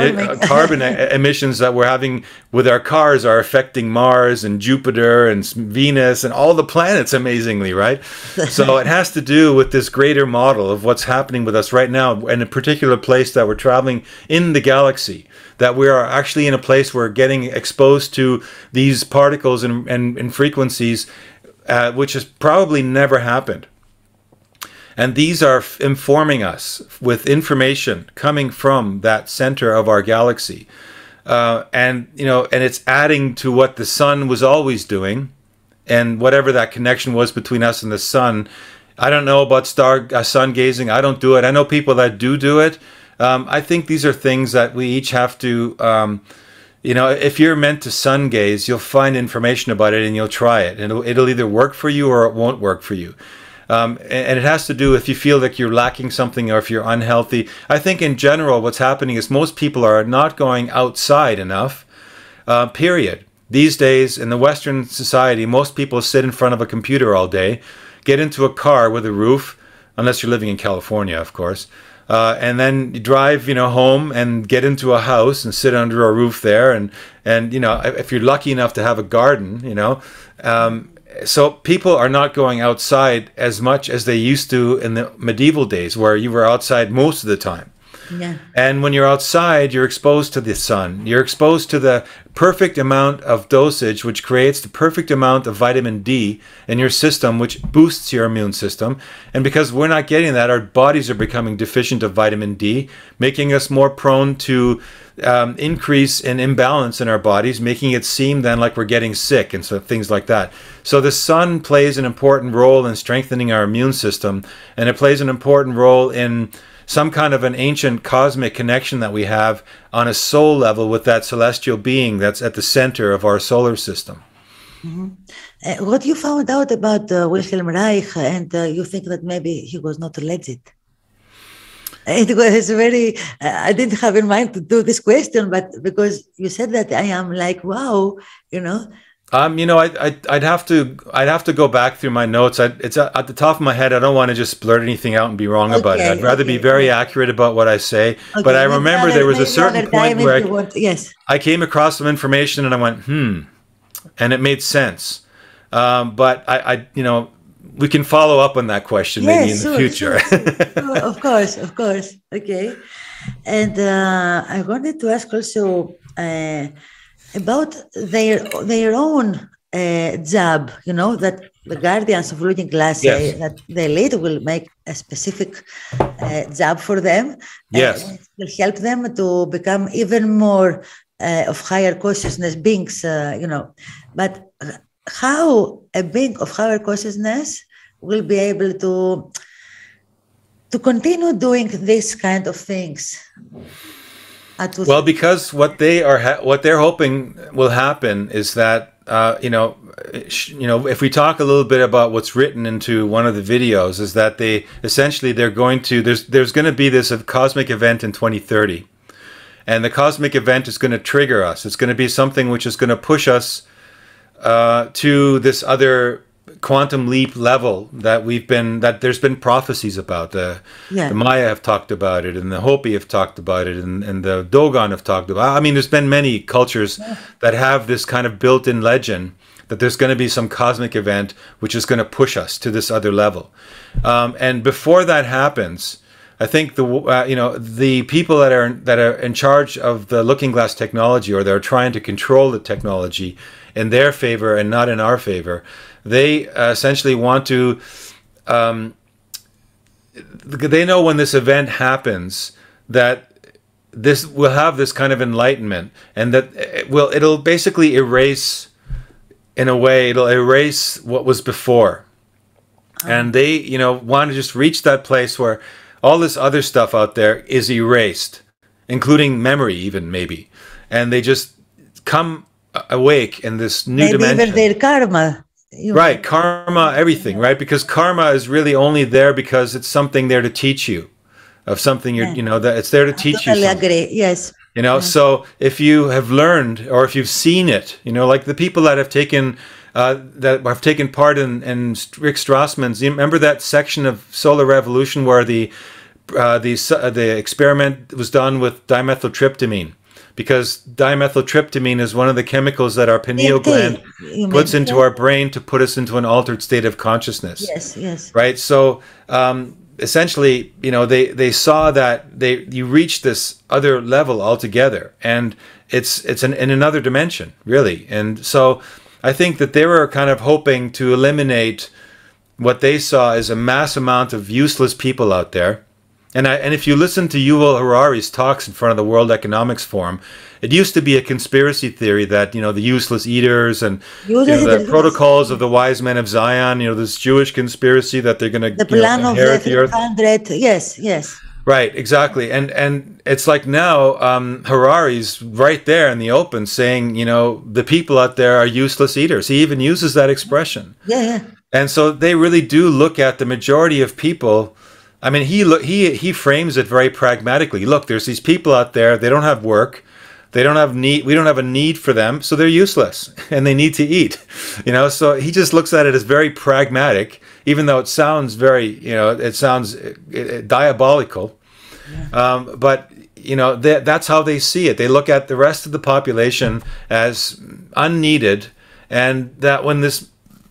emissions that we're having with our cars are affecting Mars and Jupiter and Venus and all the planets, amazingly, right? So it has to do with this greater model of what's happening with us right now in a particular place that we're traveling in the galaxy, that we are actually in a place where we're getting exposed to these particles and frequencies, which has probably never happened. And these are informing us with information coming from that center of our galaxy. And it's adding to what the sun was always doing, and whatever that connection was between us and the sun. I don't know about sun gazing. I don't do it. I know people that do it. I think these are things that we each have to, if you're meant to sun gaze, you'll find information about it and you'll try it. And it'll either work for you or it won't work for you. And it has to do if you feel like you're lacking something or if you're unhealthy. I think in general what's happening is most people are not going outside enough, period. These days in the Western society, most people sit in front of a computer all day, get into a car with a roof, unless you're living in California, of course, and then you drive, home and get into a house and sit under a roof there. And if you're lucky enough to have a garden, so people are not going outside as much as they used to in the medieval days, where you were outside most of the time. Yeah. And when you're outside, you're exposed to the sun. You're exposed to the perfect amount of dosage, which creates the perfect amount of vitamin D in your system, which boosts your immune system. And because we're not getting that, our bodies are becoming deficient of vitamin D, making us more prone to increase in imbalance in our bodies, making it seem then like we're getting sick and so things like that. So the sun plays an important role in strengthening our immune system, and it plays an important role in some kind of an ancient cosmic connection that we have on a soul level with that celestial being that's at the center of our solar system. Mm-hmm. What you found out about Wilhelm Reich, and you think that maybe he was not legit? It was very, I didn't have in mind to do this question, but because you said that, I am like, wow, I'd have to go back through my notes. It's at the top of my head. I don't want to just blurt anything out and be wrong about it. I'd rather be very accurate about what I say. Okay, but I remember there was a certain point where I came across some information and I went, and it made sense. But I we can follow up on that question maybe in the future. Sure. Of course. Okay. And I wanted to ask also about their own job, that the guardians of looking glass say that the elite will make a specific job for them. Yes. Will help them to become even more of higher consciousness beings, But how a being of higher consciousness will be able to continue doing this kind of things? Well, because what they're hoping will happen is that if we talk a little bit about what's written into one of the videos, is that they're going to there's going to be this cosmic event in 2030, and the cosmic event is going to trigger us. It's going to be something which is going to push us to this other quantum leap level that there's been prophecies about. The Maya have talked about it, and the Hopi have talked about it, and the Dogon have talked about it. I mean, there's been many cultures that have this kind of built-in legend that there's going to be some cosmic event which is going to push us to this other level. And before that happens, I think the people that are in charge of the looking glass technology, or they're trying to control the technology in their favor and not in our favor, they essentially want to, they know when this event happens that this will have this kind of enlightenment, and that it'll basically erase, in a way, it'll erase what was before. And they, want to just reach that place where all this other stuff out there is erased, including memory even, maybe. And they just come awake in this new dimension. Maybe even their karma. Right, karma, everything, right? Because karma is really only there because it's something there to teach you of something that it's there to teach you. I totally agree. Yes. So if you have learned, or if you've seen it, like the people that have taken part in Rick Strassman's, you remember that section of Solar Revolution where the experiment was done with dimethyltryptamine? Because dimethyltryptamine is one of the chemicals that our pineal gland puts into our brain to put us into an altered state of consciousness. Yes. Right? So essentially, they saw that you reach this other level altogether, and it's in another dimension, really. And so I think that they were kind of hoping to eliminate what they saw as a mass amount of useless people out there. And if you listen to Yuval Harari's talks in front of the World Economics Forum, it used to be a conspiracy theory that, the useless eaters and the protocols of the wise men of Zion, this Jewish conspiracy that they're going to inherit the earth. Yes. Right, exactly. And it's like now Harari's right there in the open saying, the people out there are useless eaters. He even uses that expression. Yeah. And so they really do look at the majority of people. I mean, he frames it very pragmatically. Look, there's these people out there. They don't have work. They don't have need. We don't have a need for them, so they're useless, and they need to eat. So he just looks at it as very pragmatic, even though it sounds very, it sounds diabolical. Yeah. But that's how they see it. They look at the rest of the population as unneeded, and that when this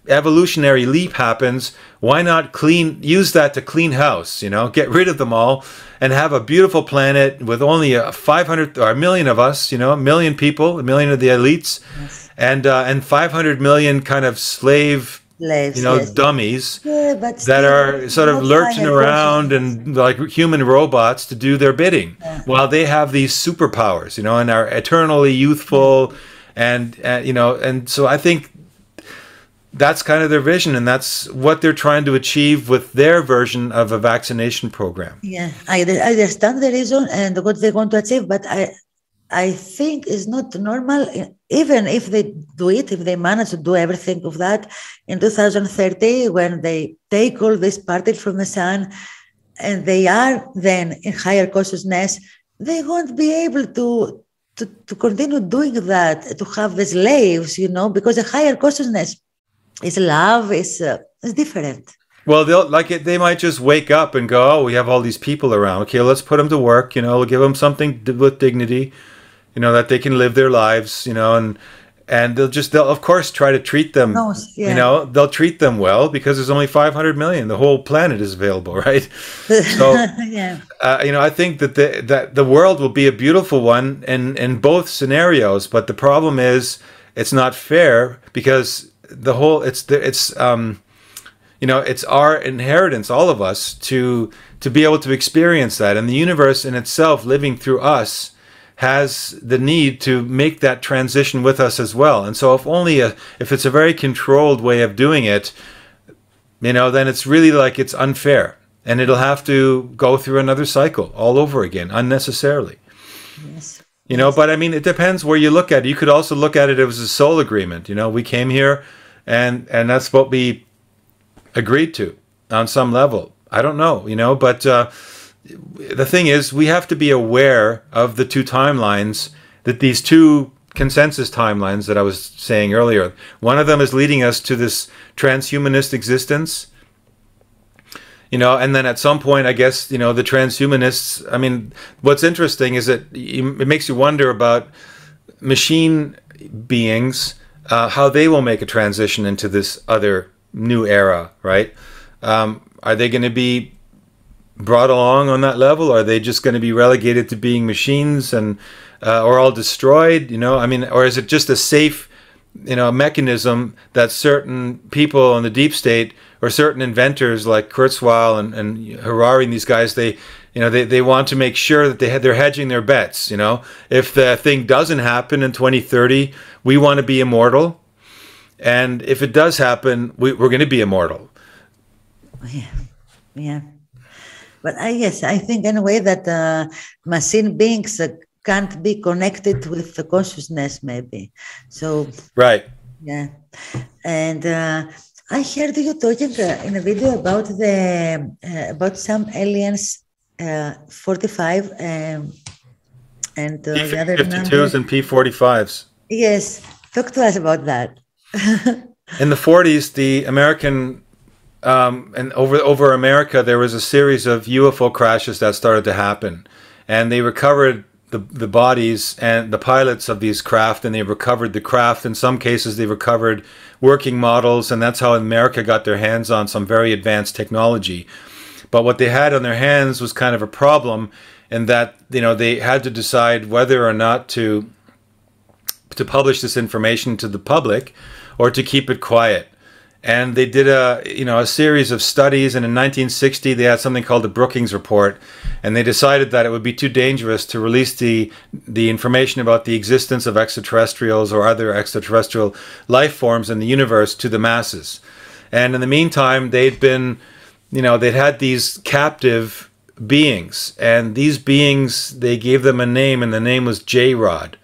evolutionary leap happens, why not use that to clean house, get rid of them all and have a beautiful planet with only 500 or a million of us, a million people, a million of the elites. Yes. And 500 million kind of slaves, dummies that are sort of lurching around and like human robots to do their bidding, while they have these superpowers, and are eternally youthful. And so I think that's kind of their vision, and that's what they're trying to achieve with their version of a vaccination program. Yeah, I understand the reason and what they want to achieve, but I think it's not normal, even if they do it, if they manage to do everything of that in 2030, when they take all these particles from the sun and they are then in higher consciousness, they won't be able to continue doing that, to have the slaves, because the higher consciousness is love, is different. Well, they might just wake up and go, oh, we have all these people around. Okay, let's put them to work. We'll give them something with dignity, that they can live their lives. And they'll of course try to treat them. They'll treat them well because there's only 500 million. The whole planet is available, right? So, I think that the world will be a beautiful one in both scenarios. But the problem is, it's not fair because it's our inheritance, all of us, to be able to experience that, and the universe in itself living through us has the need to make that transition with us as well. And so if it's a very controlled way of doing it, then it's really like it's unfair, and it'll have to go through another cycle all over again unnecessarily. Yes. But I mean, it depends where you look at it. You could also look at it as a soul agreement. We came here and that's what we agreed to on some level. I don't know, but the thing is, we have to be aware of the two timelines, that these two consensus timelines that I was saying earlier. One of them is leading us to this transhumanist existence. And then at some point, I guess, the transhumanists, I mean, what's interesting is that it makes you wonder about machine beings, how they will make a transition into this other new era, right? Are they going to be brought along on that level? Or are they just going to be relegated to being machines and or all destroyed, or is it just a safe, mechanism that certain people in the deep state or certain inventors like Kurzweil and Harari and these guys, they want to make sure that they're hedging their bets. If the thing doesn't happen in 2030, we want to be immortal, and if it does happen, we're going to be immortal. Yeah. But yes, I think in a way that machine beings can't be connected with the consciousness, maybe. So right. Yeah, and I heard you talking in a video about about some aliens, 45 and the other P-52s and P-45s. Yes, talk to us about that. In the 40s, the American and over America, there was a series of UFO crashes that started to happen, and they recovered the bodies and the pilots of these craft, and they recovered the craft. In some cases, they recovered working models, and that's how America got their hands on some very advanced technology. But what they had on their hands was kind of a problem, in that, you know, they had to decide whether or not to publish this information to the public or to keep it quiet. And they did a series of studies, and in 1960 they had something called the Brookings Report, and they decided that it would be too dangerous to release the information about the existence of extraterrestrials or other extraterrestrial life forms in the universe to the masses. And in the meantime, they'd had these captive beings, and these beings, they gave them a name, and the name was J-Rod.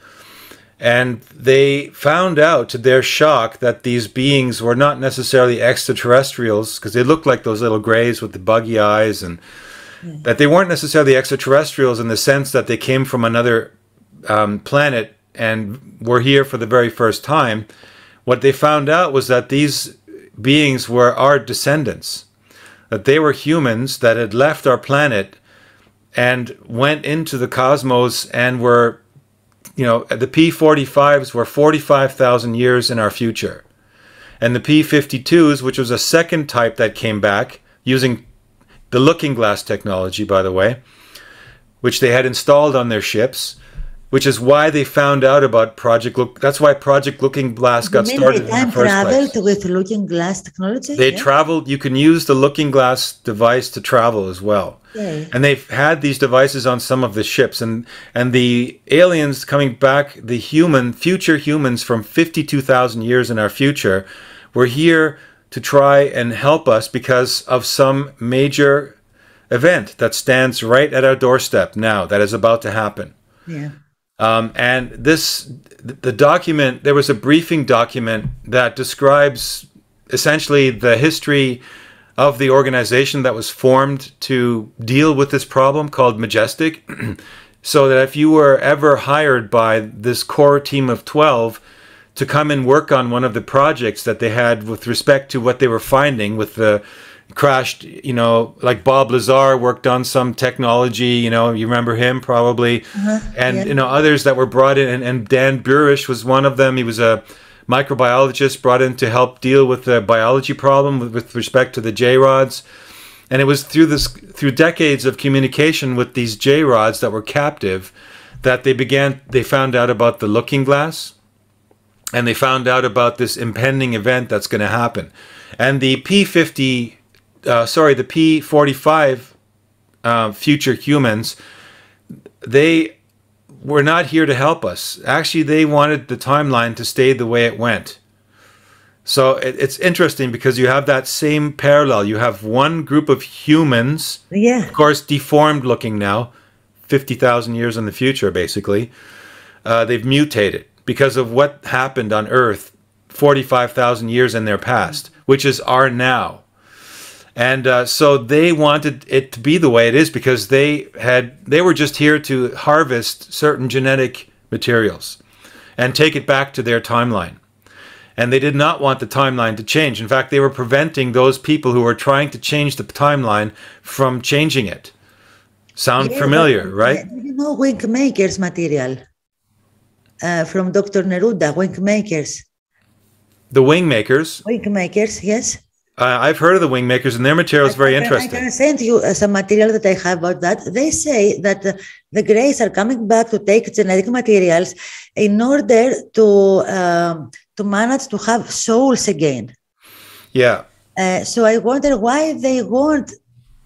And they found out, to their shock, that these beings were not necessarily extraterrestrials, because they looked like those little grays with the buggy eyes, and that they weren't necessarily extraterrestrials in the sense that they came from another planet and were here for the very first time. What they found out was that these beings were our descendants, that they were humans that had left our planet and went into the cosmos and were, the P-45s were 45,000 years in our future. And the P-52s, which was a second type that came back using the looking glass technology, by the way, which they had installed on their ships, which is why they found out about that's why Project Looking Glass got started in the first place. Traveled with looking glass technology? They traveled. You can use the looking glass device to travel as well. Okay. And they've had these devices on some of the ships, and the aliens coming back, the future humans from 52,000 years in our future, were here to try and help us because of some major event that stands right at our doorstep now, that is about to happen. Yeah. And the document, there was a briefing document that describes essentially the history of the organization that was formed to deal with this problem, called Majestic. So that if you were ever hired by this core team of 12 to come and work on one of the projects that they had with respect to what they were finding with the crashed, like Bob Lazar worked on some technology, you remember him probably, and others that were brought in, and Dan Burish was one of them. He was a microbiologist brought in to help deal with the biology problem with respect to the J-rods. And it was through decades of communication with these J-rods that were captive that they found out about the looking glass, and they found out about this impending event that's going to happen. And the the P-45 future humans, they were not here to help us. Actually, they wanted the timeline to stay the way it went. So it's interesting because you have that same parallel. You have one group of humans, of course, deformed looking now, 50,000 years in the future, basically. They've mutated because of what happened on Earth 45,000 years in their past, which is our now. And so they wanted it to be the way it is because they were just here to harvest certain genetic materials and take it back to their timeline. And they did not want the timeline to change. In fact, they were preventing those people who were trying to change the timeline from changing it. Sound familiar, right? Wing Makers material from Dr. Neruda, Wing Makers. The Wing Makers? Wing Makers, yes. I've heard of the Wing Makers, and their material is very interesting. I can send you some material that I have about that. They say that the Greys are coming back to take genetic materials in order to manage to have souls again. Yeah. So I wonder why they want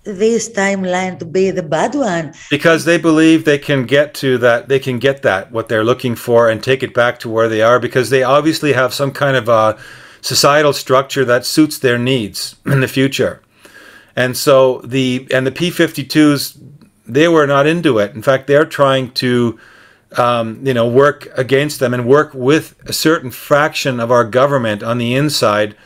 this timeline to be the bad one. Because they believe they can get to that, what they're looking for, and take it back to where they are, because they obviously have some kind of a societal structure that suits their needs in the future. And so the P-52s, they were not into it. In fact, they're trying to work against them and work with a certain fraction of our government on the inside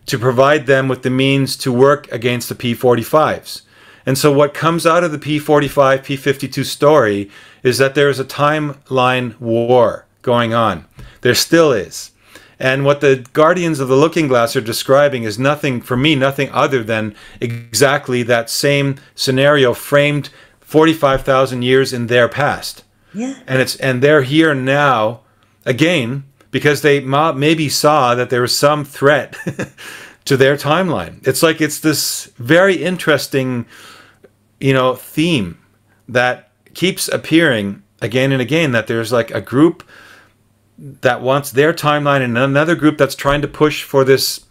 to provide them with the means to work against the P-45s. And so what comes out of the P-45, P-52 story is that there is a timeline war going on. There still is. And what the Guardians of the Looking Glass are describing is nothing, for me, nothing other than exactly that same scenario framed 45,000 years in their past. Yeah. And they're here now, again, because they maybe saw that there was some threat to their timeline. It's like it's this very interesting, theme that keeps appearing again and again, that there's like a group that wants their timeline and another group that's trying to push for this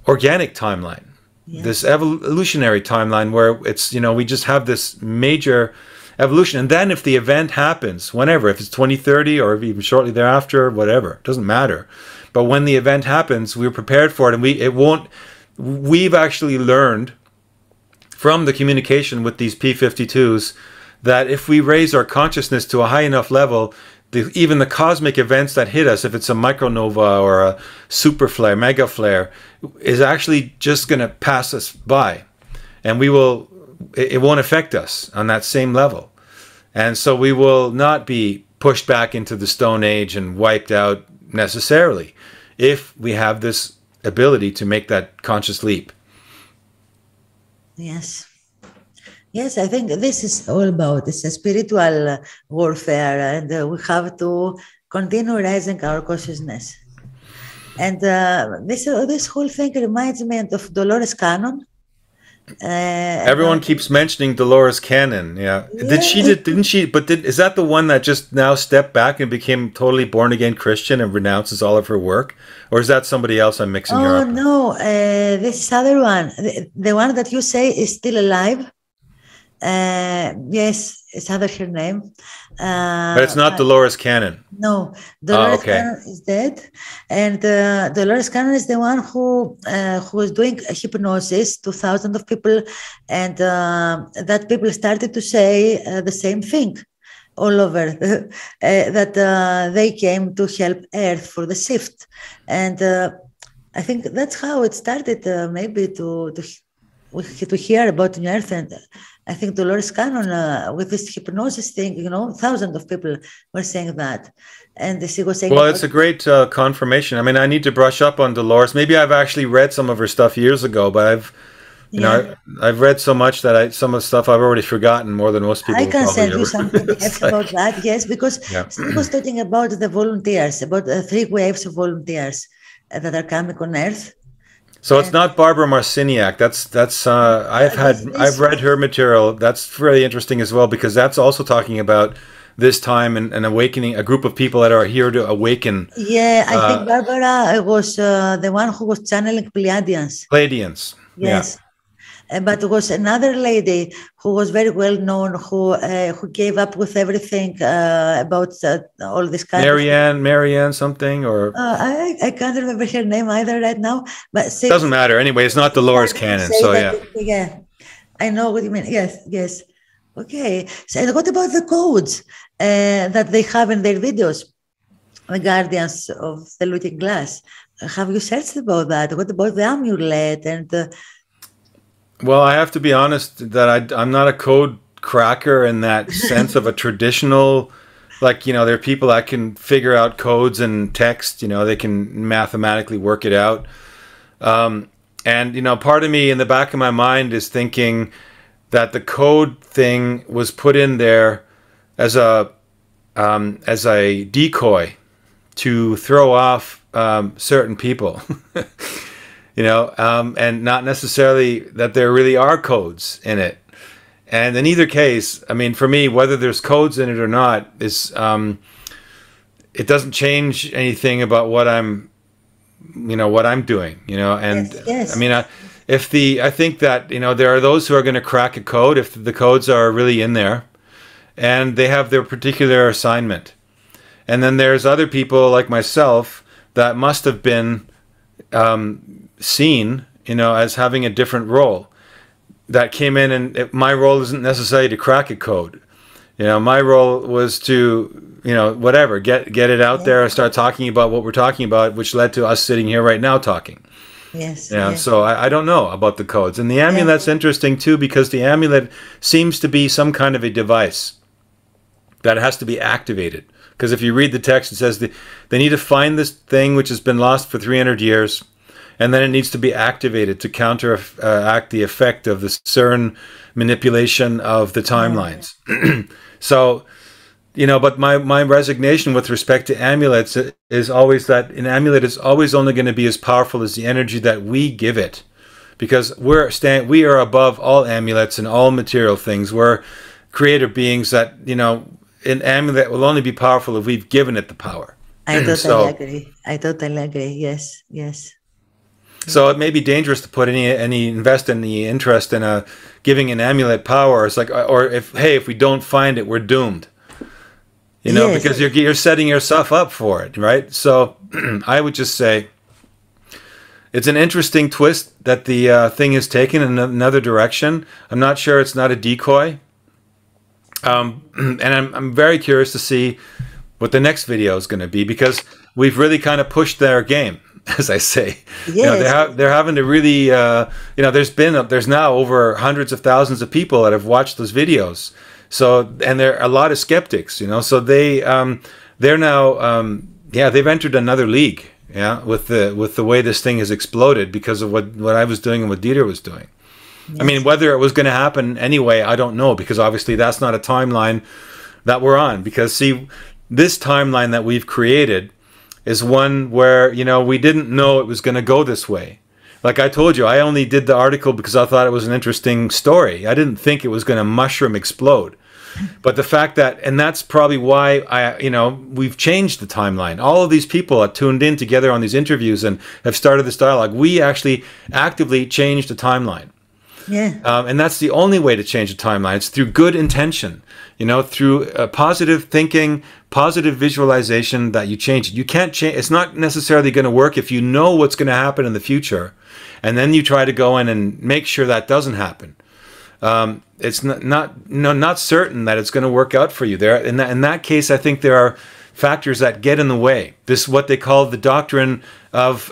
organic timeline, this evolutionary timeline where it's, we just have this major evolution. And then if the event happens, whenever, if it's 2030 or even shortly thereafter, whatever, it doesn't matter. But when the event happens, we're prepared for it, and we've actually learned from the communication with these P-52s that if we raise our consciousness to a high enough level, even the cosmic events that hit us, if it's a micronova or a super flare, mega flare, is actually just going to pass us by. And it won't affect us on that same level. And so we will not be pushed back into the Stone Age and wiped out necessarily if we have this ability to make that conscious leap. Yes. Yes, I think this is all about this spiritual warfare, and we have to continue raising our consciousness. And this whole thing reminds me of Dolores Cannon. Everyone keeps mentioning Dolores Cannon. Yeah. Didn't she? But is that the one that just now stepped back and became totally born again Christian and renounces all of her work, or is that somebody else I'm mixing her up? Oh no, this is other one. The one that you say is still alive. Yes, it's other her name. But it's not Dolores Cannon. No, Dolores Cannon is dead, and Dolores Cannon is the one who was doing hypnosis to thousands of people, and that people started to say the same thing all over, that they came to help Earth for the shift, and I think that's how it started. Maybe to hear about New Earth, and I think Dolores Cannon with this hypnosis thing, thousands of people were saying that, and she was saying. Well, it's a great confirmation. I mean, I need to brush up on Dolores. Maybe I've actually read some of her stuff years ago, but I've read so much that some of the stuff I've already forgotten more than most people. I can send you something about that, yes, because she was talking about the volunteers, about 3 waves of volunteers that are coming on Earth. So it's not Barbara Marciniak. I've read her material. That's very interesting as well, because that's also talking about this time and awakening, a group of people that are here to awaken. Yeah, I think Barbara was the one who was channeling Pleiadians. Pleiadians. Yes. Yeah. But there was another lady who was very well known, who gave up with everything about all this kind of Marianne something, or I can't remember her name either right now. But doesn't matter anyway. It's not Dolores Cannon, so yeah, I know what you mean. Yes. Okay. So what about the codes that they have in their videos, the Guardians of the Looking Glass? Have you searched about that? What about the amulet and? Well, I have to be honest that I'm not a code cracker in that sense of a traditional, there are people that can figure out codes and text, they can mathematically work it out. And, part of me in the back of my mind is thinking that the code thing was put in there as a decoy to throw off certain people. And not necessarily that there really are codes in it. And in either case, I mean, for me, whether there's codes in it or not is, it doesn't change anything about what I'm doing, and yes. I mean, I think that, there are those who are going to crack a code if the codes are really in there and they have their particular assignment. And then there's other people like myself that must have been, seen, as having a different role. that came in, and my role isn't necessarily to crack a code. You know, my role was to, you know, whatever, get it out there and start talking about what we're talking about, which led to us sitting here right now talking. Yes. Yeah. Yes. So I don't know about the codes. And the amulet's interesting too, because the amulet seems to be some kind of a device that has to be activated. Because if you read the text, it says they need to find this thing which has been lost for 300 years, and then it needs to be activated to counteract the effect of the CERN manipulation of the timelines. So, you know, but my resignation with respect to amulets is always that an amulet is always only going to be as powerful as the energy that we give it, because we are above all amulets and all material things. We're creator beings that, you know, an amulet will only be powerful if we've given it the power. I totally agree. I totally agree. Yes, yes. So it may be dangerous to put invest any interest in giving an amulet power. It's like, or if we don't find it, we're doomed. You know, because you're setting yourself up for it, right? So I would just say it's an interesting twist that the thing is taken in another direction. I'm not sure it's not a decoy. And I'm very curious to see what the next video is going to be, because we've really kind of pushed their game, as I say. Yes. You know, they're having to really, you know, there's now over hundreds of thousands of people that have watched those videos. So, and there are a lot of skeptics, you know, so they're now, they've entered another league, with the way this thing has exploded because of what I was doing and what Dieter was doing. Yes. I mean, whether it was going to happen anyway, I don't know, because obviously that's not a timeline that we're on. Because see, this timeline that we've created is one where, you know, we didn't know it was going to go this way. Like I told you, I only did the article because I thought it was an interesting story. I didn't think it was going to mushroom explode. But the fact that, and that's probably why we've changed the timeline. All of these people are tuned in together on these interviews and have started this dialogue. We actually actively changed the timeline. Yeah. And that's the only way to change the timeline. It's through good intention, you know, through positive thinking, positive visualization, that you change it. You can't change. It's not necessarily going to work if you know what's going to happen in the future, and then you try to go in and make sure that doesn't happen. It's not certain that it's going to work out for you. There, in that case, I think there are factors that get in the way. This is what they call the doctrine of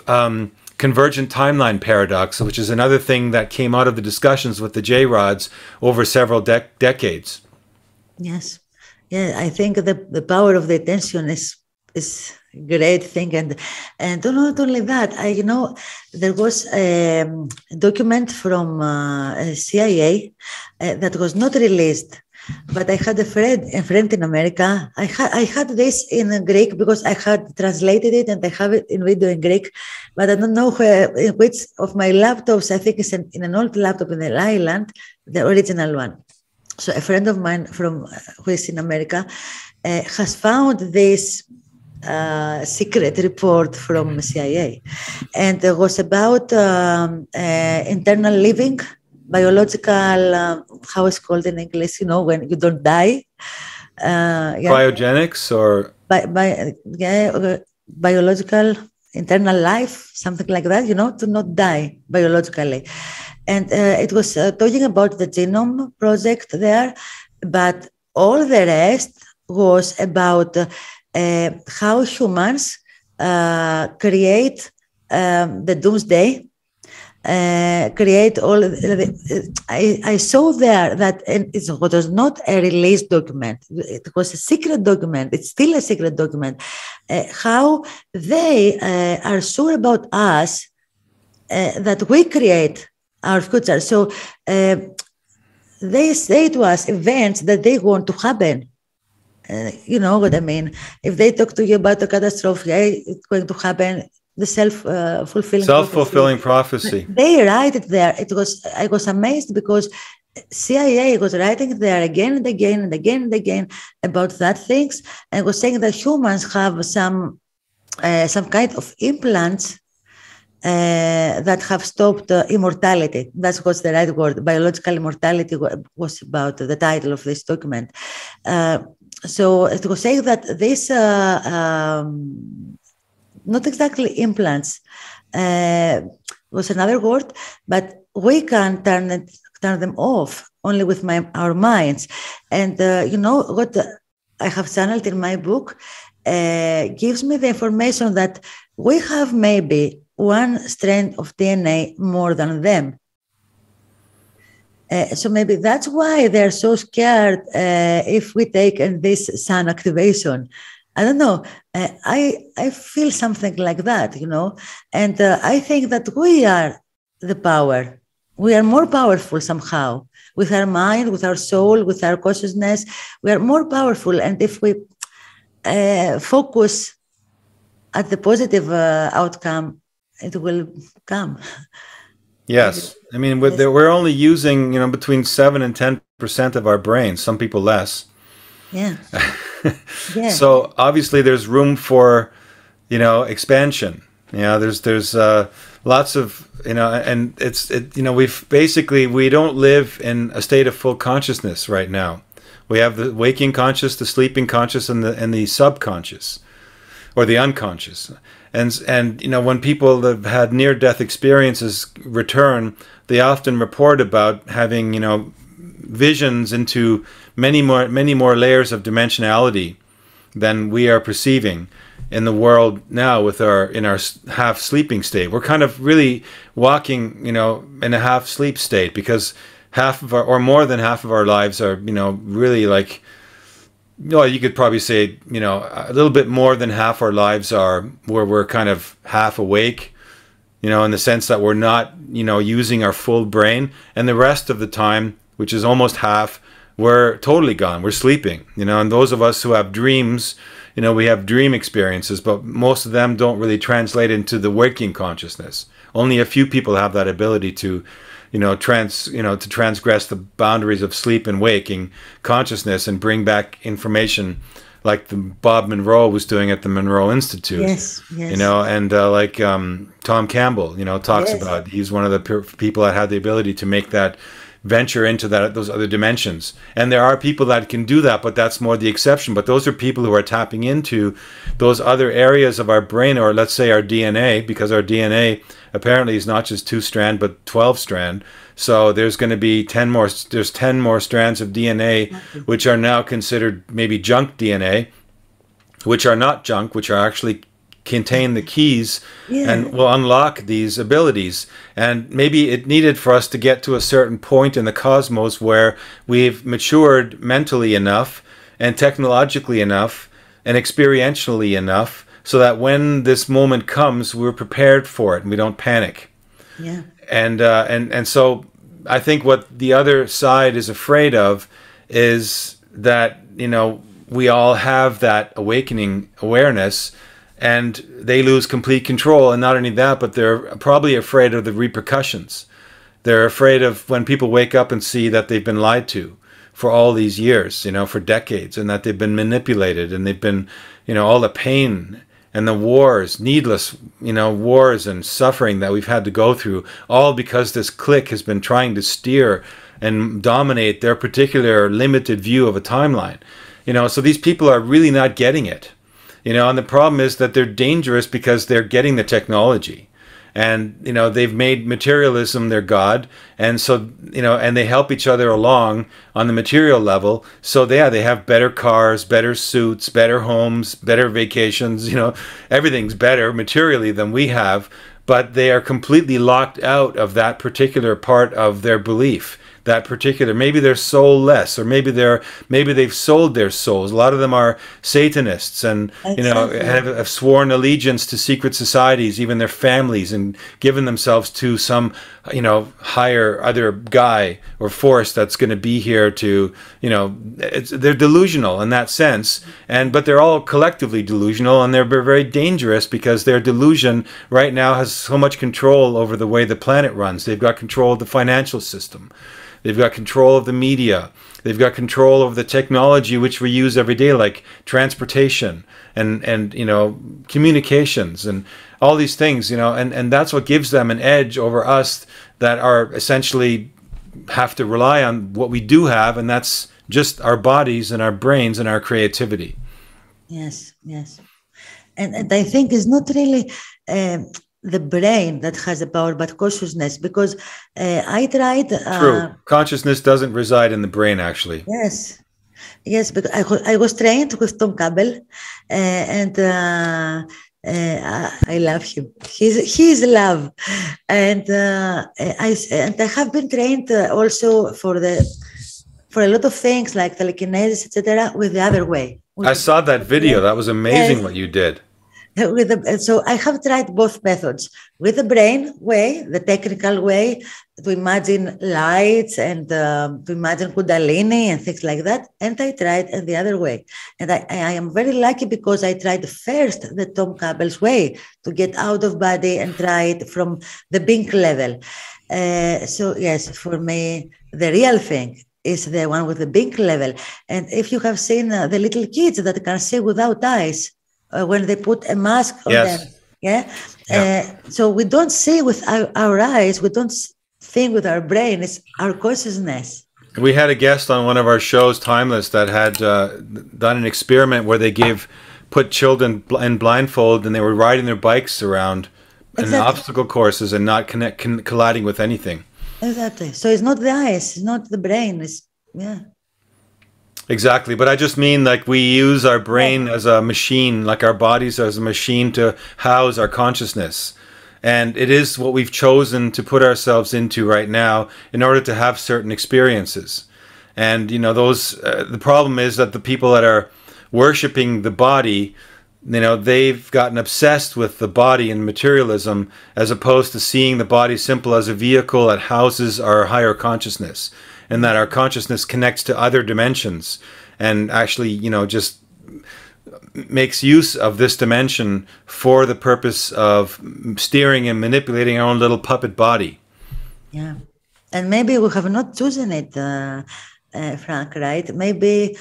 convergent timeline paradox, which is another thing that came out of the discussions with the J-Rods over several decades. Yes. Yeah, I think the power of the attention is a great thing. And not only that, there was a document from CIA that was not released. But I had a friend in America. I had this in Greek because I had translated it and I have it in video in Greek. But I don't know in which of my laptops. I think it's in an old laptop in the island, the original one. So a friend of mine who is in America has found this secret report from CIA, and it was about internal living. Biological, how it's called in English, when you don't die. Biogenics or? Biological, internal life, something like that, to not die biologically. And it was talking about the genome project there, but all the rest was about how humans create the doomsday. Create all. I saw there that it was not a released document. It was a secret document. It's still a secret document. How they are sure about us that we create our future. So they say to us events that they want to happen. You know what I mean? If they talk to you about the catastrophe, it's going to happen. The self-fulfilling prophecy. They write it there. I was amazed because CIA was writing there again and again and again and again about that things, and was saying that humans have some kind of implants that have stopped immortality. That was the right word. Biological immortality was about the title of this document. So it was saying that this. Not exactly implants, was another word, but we can turn it turn them off only with our minds. And you know what I have channeled in my book gives me the information that we have maybe one strand of DNA more than them. So maybe that's why they're so scared if we take this sun activation. I don't know. I feel something like that, you know. And I think that we are the power. We are more powerful somehow. With our mind, with our soul, with our consciousness, we are more powerful. And if we focus at the positive outcome, it will come. Yes. I mean, we're only using, you know, between 7 and 10% of our brains, some people less. Yeah. Yeah. So obviously there's room for, you know, expansion. You know, there's lots of, you know, and you know, we don't live in a state of full consciousness right now. We have the waking conscious, the sleeping conscious, and the subconscious, or the unconscious. And you know, when people have had near-death experiences return, they often report about having, you know, visions into many more layers of dimensionality than we are perceiving in the world now in our half sleeping state. We're kind of really walking, you know, in a half sleep state, because half of our, or more than half of our lives are, you know, really like, well, you could probably say, you know, a little bit more than half our lives are where we're kind of half awake, you know, in the sense that we're not, you know, using our full brain. And the rest of the time, which is almost half, we're totally gone. We're sleeping, you know. And those of us who have dreams, you know, we have dream experiences, but most of them don't really translate into the waking consciousness. Only a few people have that ability to, you know, to transgress the boundaries of sleep and waking consciousness and bring back information like Bob Monroe was doing at the Monroe Institute. Yes, yes. You know, and like Tom Campbell, you know, talks about, he's one of the people that had the ability to make that venture into those other dimensions. And there are people that can do that, but that's more the exception. But those are people who are tapping into those other areas of our brain, or let's say our DNA, because our DNA apparently is not just 2-strand, but 12-strand. So there's going to be 10 more strands of DNA, which are now considered maybe junk DNA, which are not junk, which are actually contain the keys and will unlock these abilities. And maybe it needed for us to get to a certain point in the cosmos where we've matured mentally enough and technologically enough and experientially enough so that when this moment comes, we're prepared for it and we don't panic. Yeah. And so I think what the other side is afraid of is that, you know, we all have that awakening awareness, and they lose complete control. And not only that, but they're probably afraid of the repercussions. They're afraid of when people wake up and see that they've been lied to for all these years, you know, for decades, and that they've been manipulated, and they've been, you know, all the pain and the wars, needless, you know, wars and suffering that we've had to go through, all because this clique has been trying to steer and dominate their particular limited view of a timeline. You know, so these people are really not getting it. You know, and the problem is that they're dangerous because they're getting the technology, and, you know, they've made materialism their god. And so, you know, and they help each other along on the material level. So they have better cars, better suits, better homes, better vacations, you know, everything's better materially than we have, but they are completely locked out of that particular part of their belief. That particular, maybe they're soulless, or maybe they've sold their souls. A lot of them are Satanists, and you know, have sworn allegiance to secret societies, even their families, and given themselves to some, you know, higher other guy or force that's going to be here to, you know, they're delusional in that sense, but they're all collectively delusional, and they're very dangerous because their delusion right now has so much control over the way the planet runs. They've got control of the financial system. They've got control of the media. They've got control of the technology which we use every day, like transportation and you know, communications and all these things, you know, and that's what gives them an edge over us that are essentially have to rely on what we do have, and that's just our bodies and our brains and our creativity. Yes, yes. And I think it's not really the brain that has the power, but consciousness, because I tried... True. Consciousness doesn't reside in the brain, actually. Yes. Yes, because I was trained with Tom Campbell, and I love him. He's love, and I have been trained also for a lot of things like telekinesis, etc., with the other way. I saw that video. That was amazing. Yes. What you did. So I have tried both methods, with the brain way, the technical way, to imagine lights and to imagine Kundalini and things like that. And I tried the other way. And I am very lucky because I tried first the Tom Campbell's way, to get out of body and try it from the being level. So yes, for me, the real thing is the one with the being level. And if you have seen the little kids that can see without eyes, when they put a mask on them, so we don't see with our eyes, we don't think with our brain, it's our consciousness. We had a guest on one of our shows, Timeless, that had done an experiment where they put children in blindfold, and they were riding their bikes around in obstacle courses and not colliding with anything. Exactly. So it's not the eyes, it's not the brain, it's Exactly, but I just mean like we use our brain as a machine, like our bodies as a machine to house our consciousness. And it is what we've chosen to put ourselves into right now in order to have certain experiences. And, you know, the problem is that the people that are worshiping the body, you know, they've gotten obsessed with the body and materialism as opposed to seeing the body simple as a vehicle that houses our higher consciousness. And that our consciousness connects to other dimensions and actually, you know, just makes use of this dimension for the purpose of steering and manipulating our own little puppet body. Yeah. And maybe we have not chosen it, Frank, right? Maybe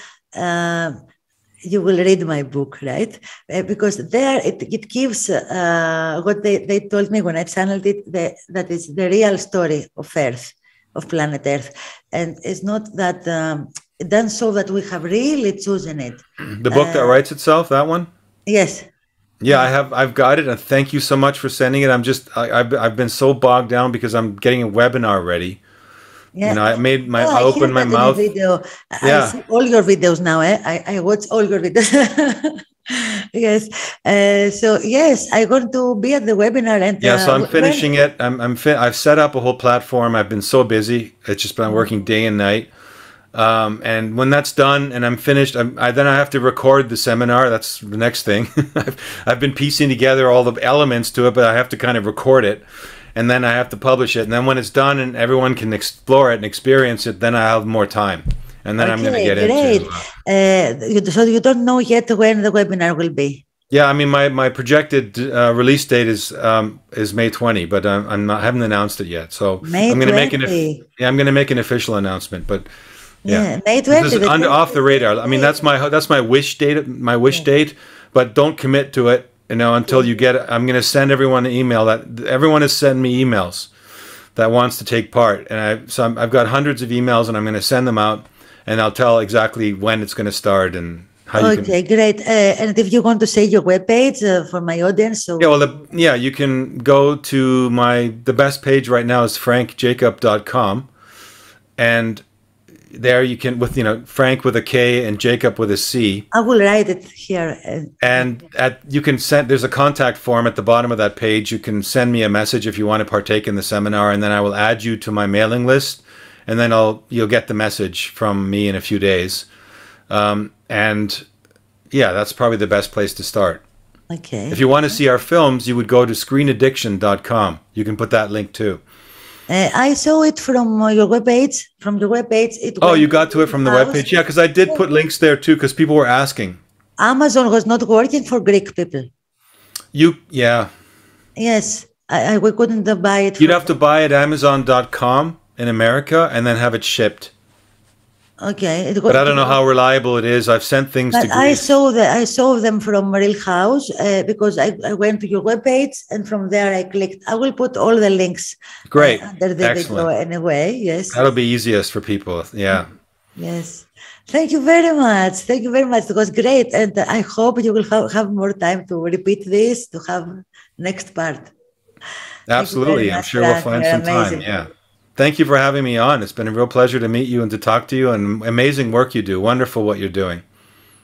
you will read my book, right? Because there it gives what they told me when I channeled it, that is the real story of Earth, of planet Earth. And it's not that it doesn't show that we have really chosen it. The book that writes itself, that one? Yes. Yeah, I've got it, and thank you so much for sending it. I've been so bogged down because I'm getting a webinar ready. Yeah. You know, I opened my mouth. Video. I see all your videos now. I watch all your videos. Yes. So yes, I'm going to be at the webinar, and so I'm finishing it. I've set up a whole platform. I've been so busy. It's just been working day and night. And when that's done and I'm finished, then I have to record the seminar. That's the next thing. I've been piecing together all the elements to it, but I have to kind of record it, and then I have to publish it. And then when it's done and everyone can explore it and experience it, then I have more time. And then I'm going to get into... So you don't know yet when the webinar will be? Yeah, I mean, my projected release date is May 20, but I haven't announced it yet. So I'm going to make an official announcement. But May 20. This is off the radar. I mean, that's my wish date. My wish date, but don't commit to it. You know, until you get it. I'm going to send everyone an email. That everyone has sent me emails that wants to take part, and I've got hundreds of emails, and I'm going to send them out. And I'll tell exactly when it's going to start and how you can... Okay, great. And if you want to say your webpage for my audience... So... Yeah, you can go to the best page right now is frankjacob.com. And there you can, with, you know, Frank with a K and Jacob with a C. I will write it here. And you can send, there's a contact form at the bottom of that page. You can send me a message if you want to partake in the seminar, and then I will add you to my mailing list. And then you'll get the message from me in a few days. And yeah, that's probably the best place to start. Okay. If you want to see our films, you would go to screenaddiction.com. You can put that link too. I saw it from your webpage. From the webpage. You got to it from the webpage? Yeah, because I did put links there too, because people were asking. Amazon was not working for Greek people. Yeah. Yes, we couldn't buy it. You'd have to buy it at Amazon.com in America and then have it shipped. Okay. But I don't know how reliable it is. I've sent things to Greece. I saw them from Real House because I went to your webpage, and from there I clicked. I will put all the links under the video anyway. Yes. That'll be easiest for people. Yeah. Yes. Thank you very much. Thank you very much. It was great. And I hope you will have more time to repeat this, to have next part. Absolutely. I'm sure we'll find some time. Yeah. Thank you for having me on. It's been a real pleasure to meet you and to talk to you, and amazing work you do. Wonderful what you're doing.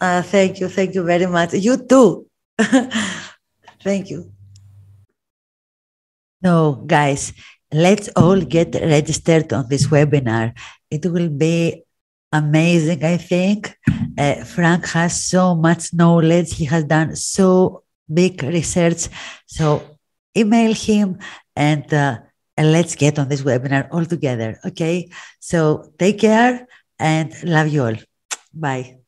Thank you. Thank you very much. You too. Thank you. So, guys, let's all get registered on this webinar. It will be amazing, I think. Frank has so much knowledge. He has done so big research. So email him and let's get on this webinar all together. Okay. So take care and love you all. Bye.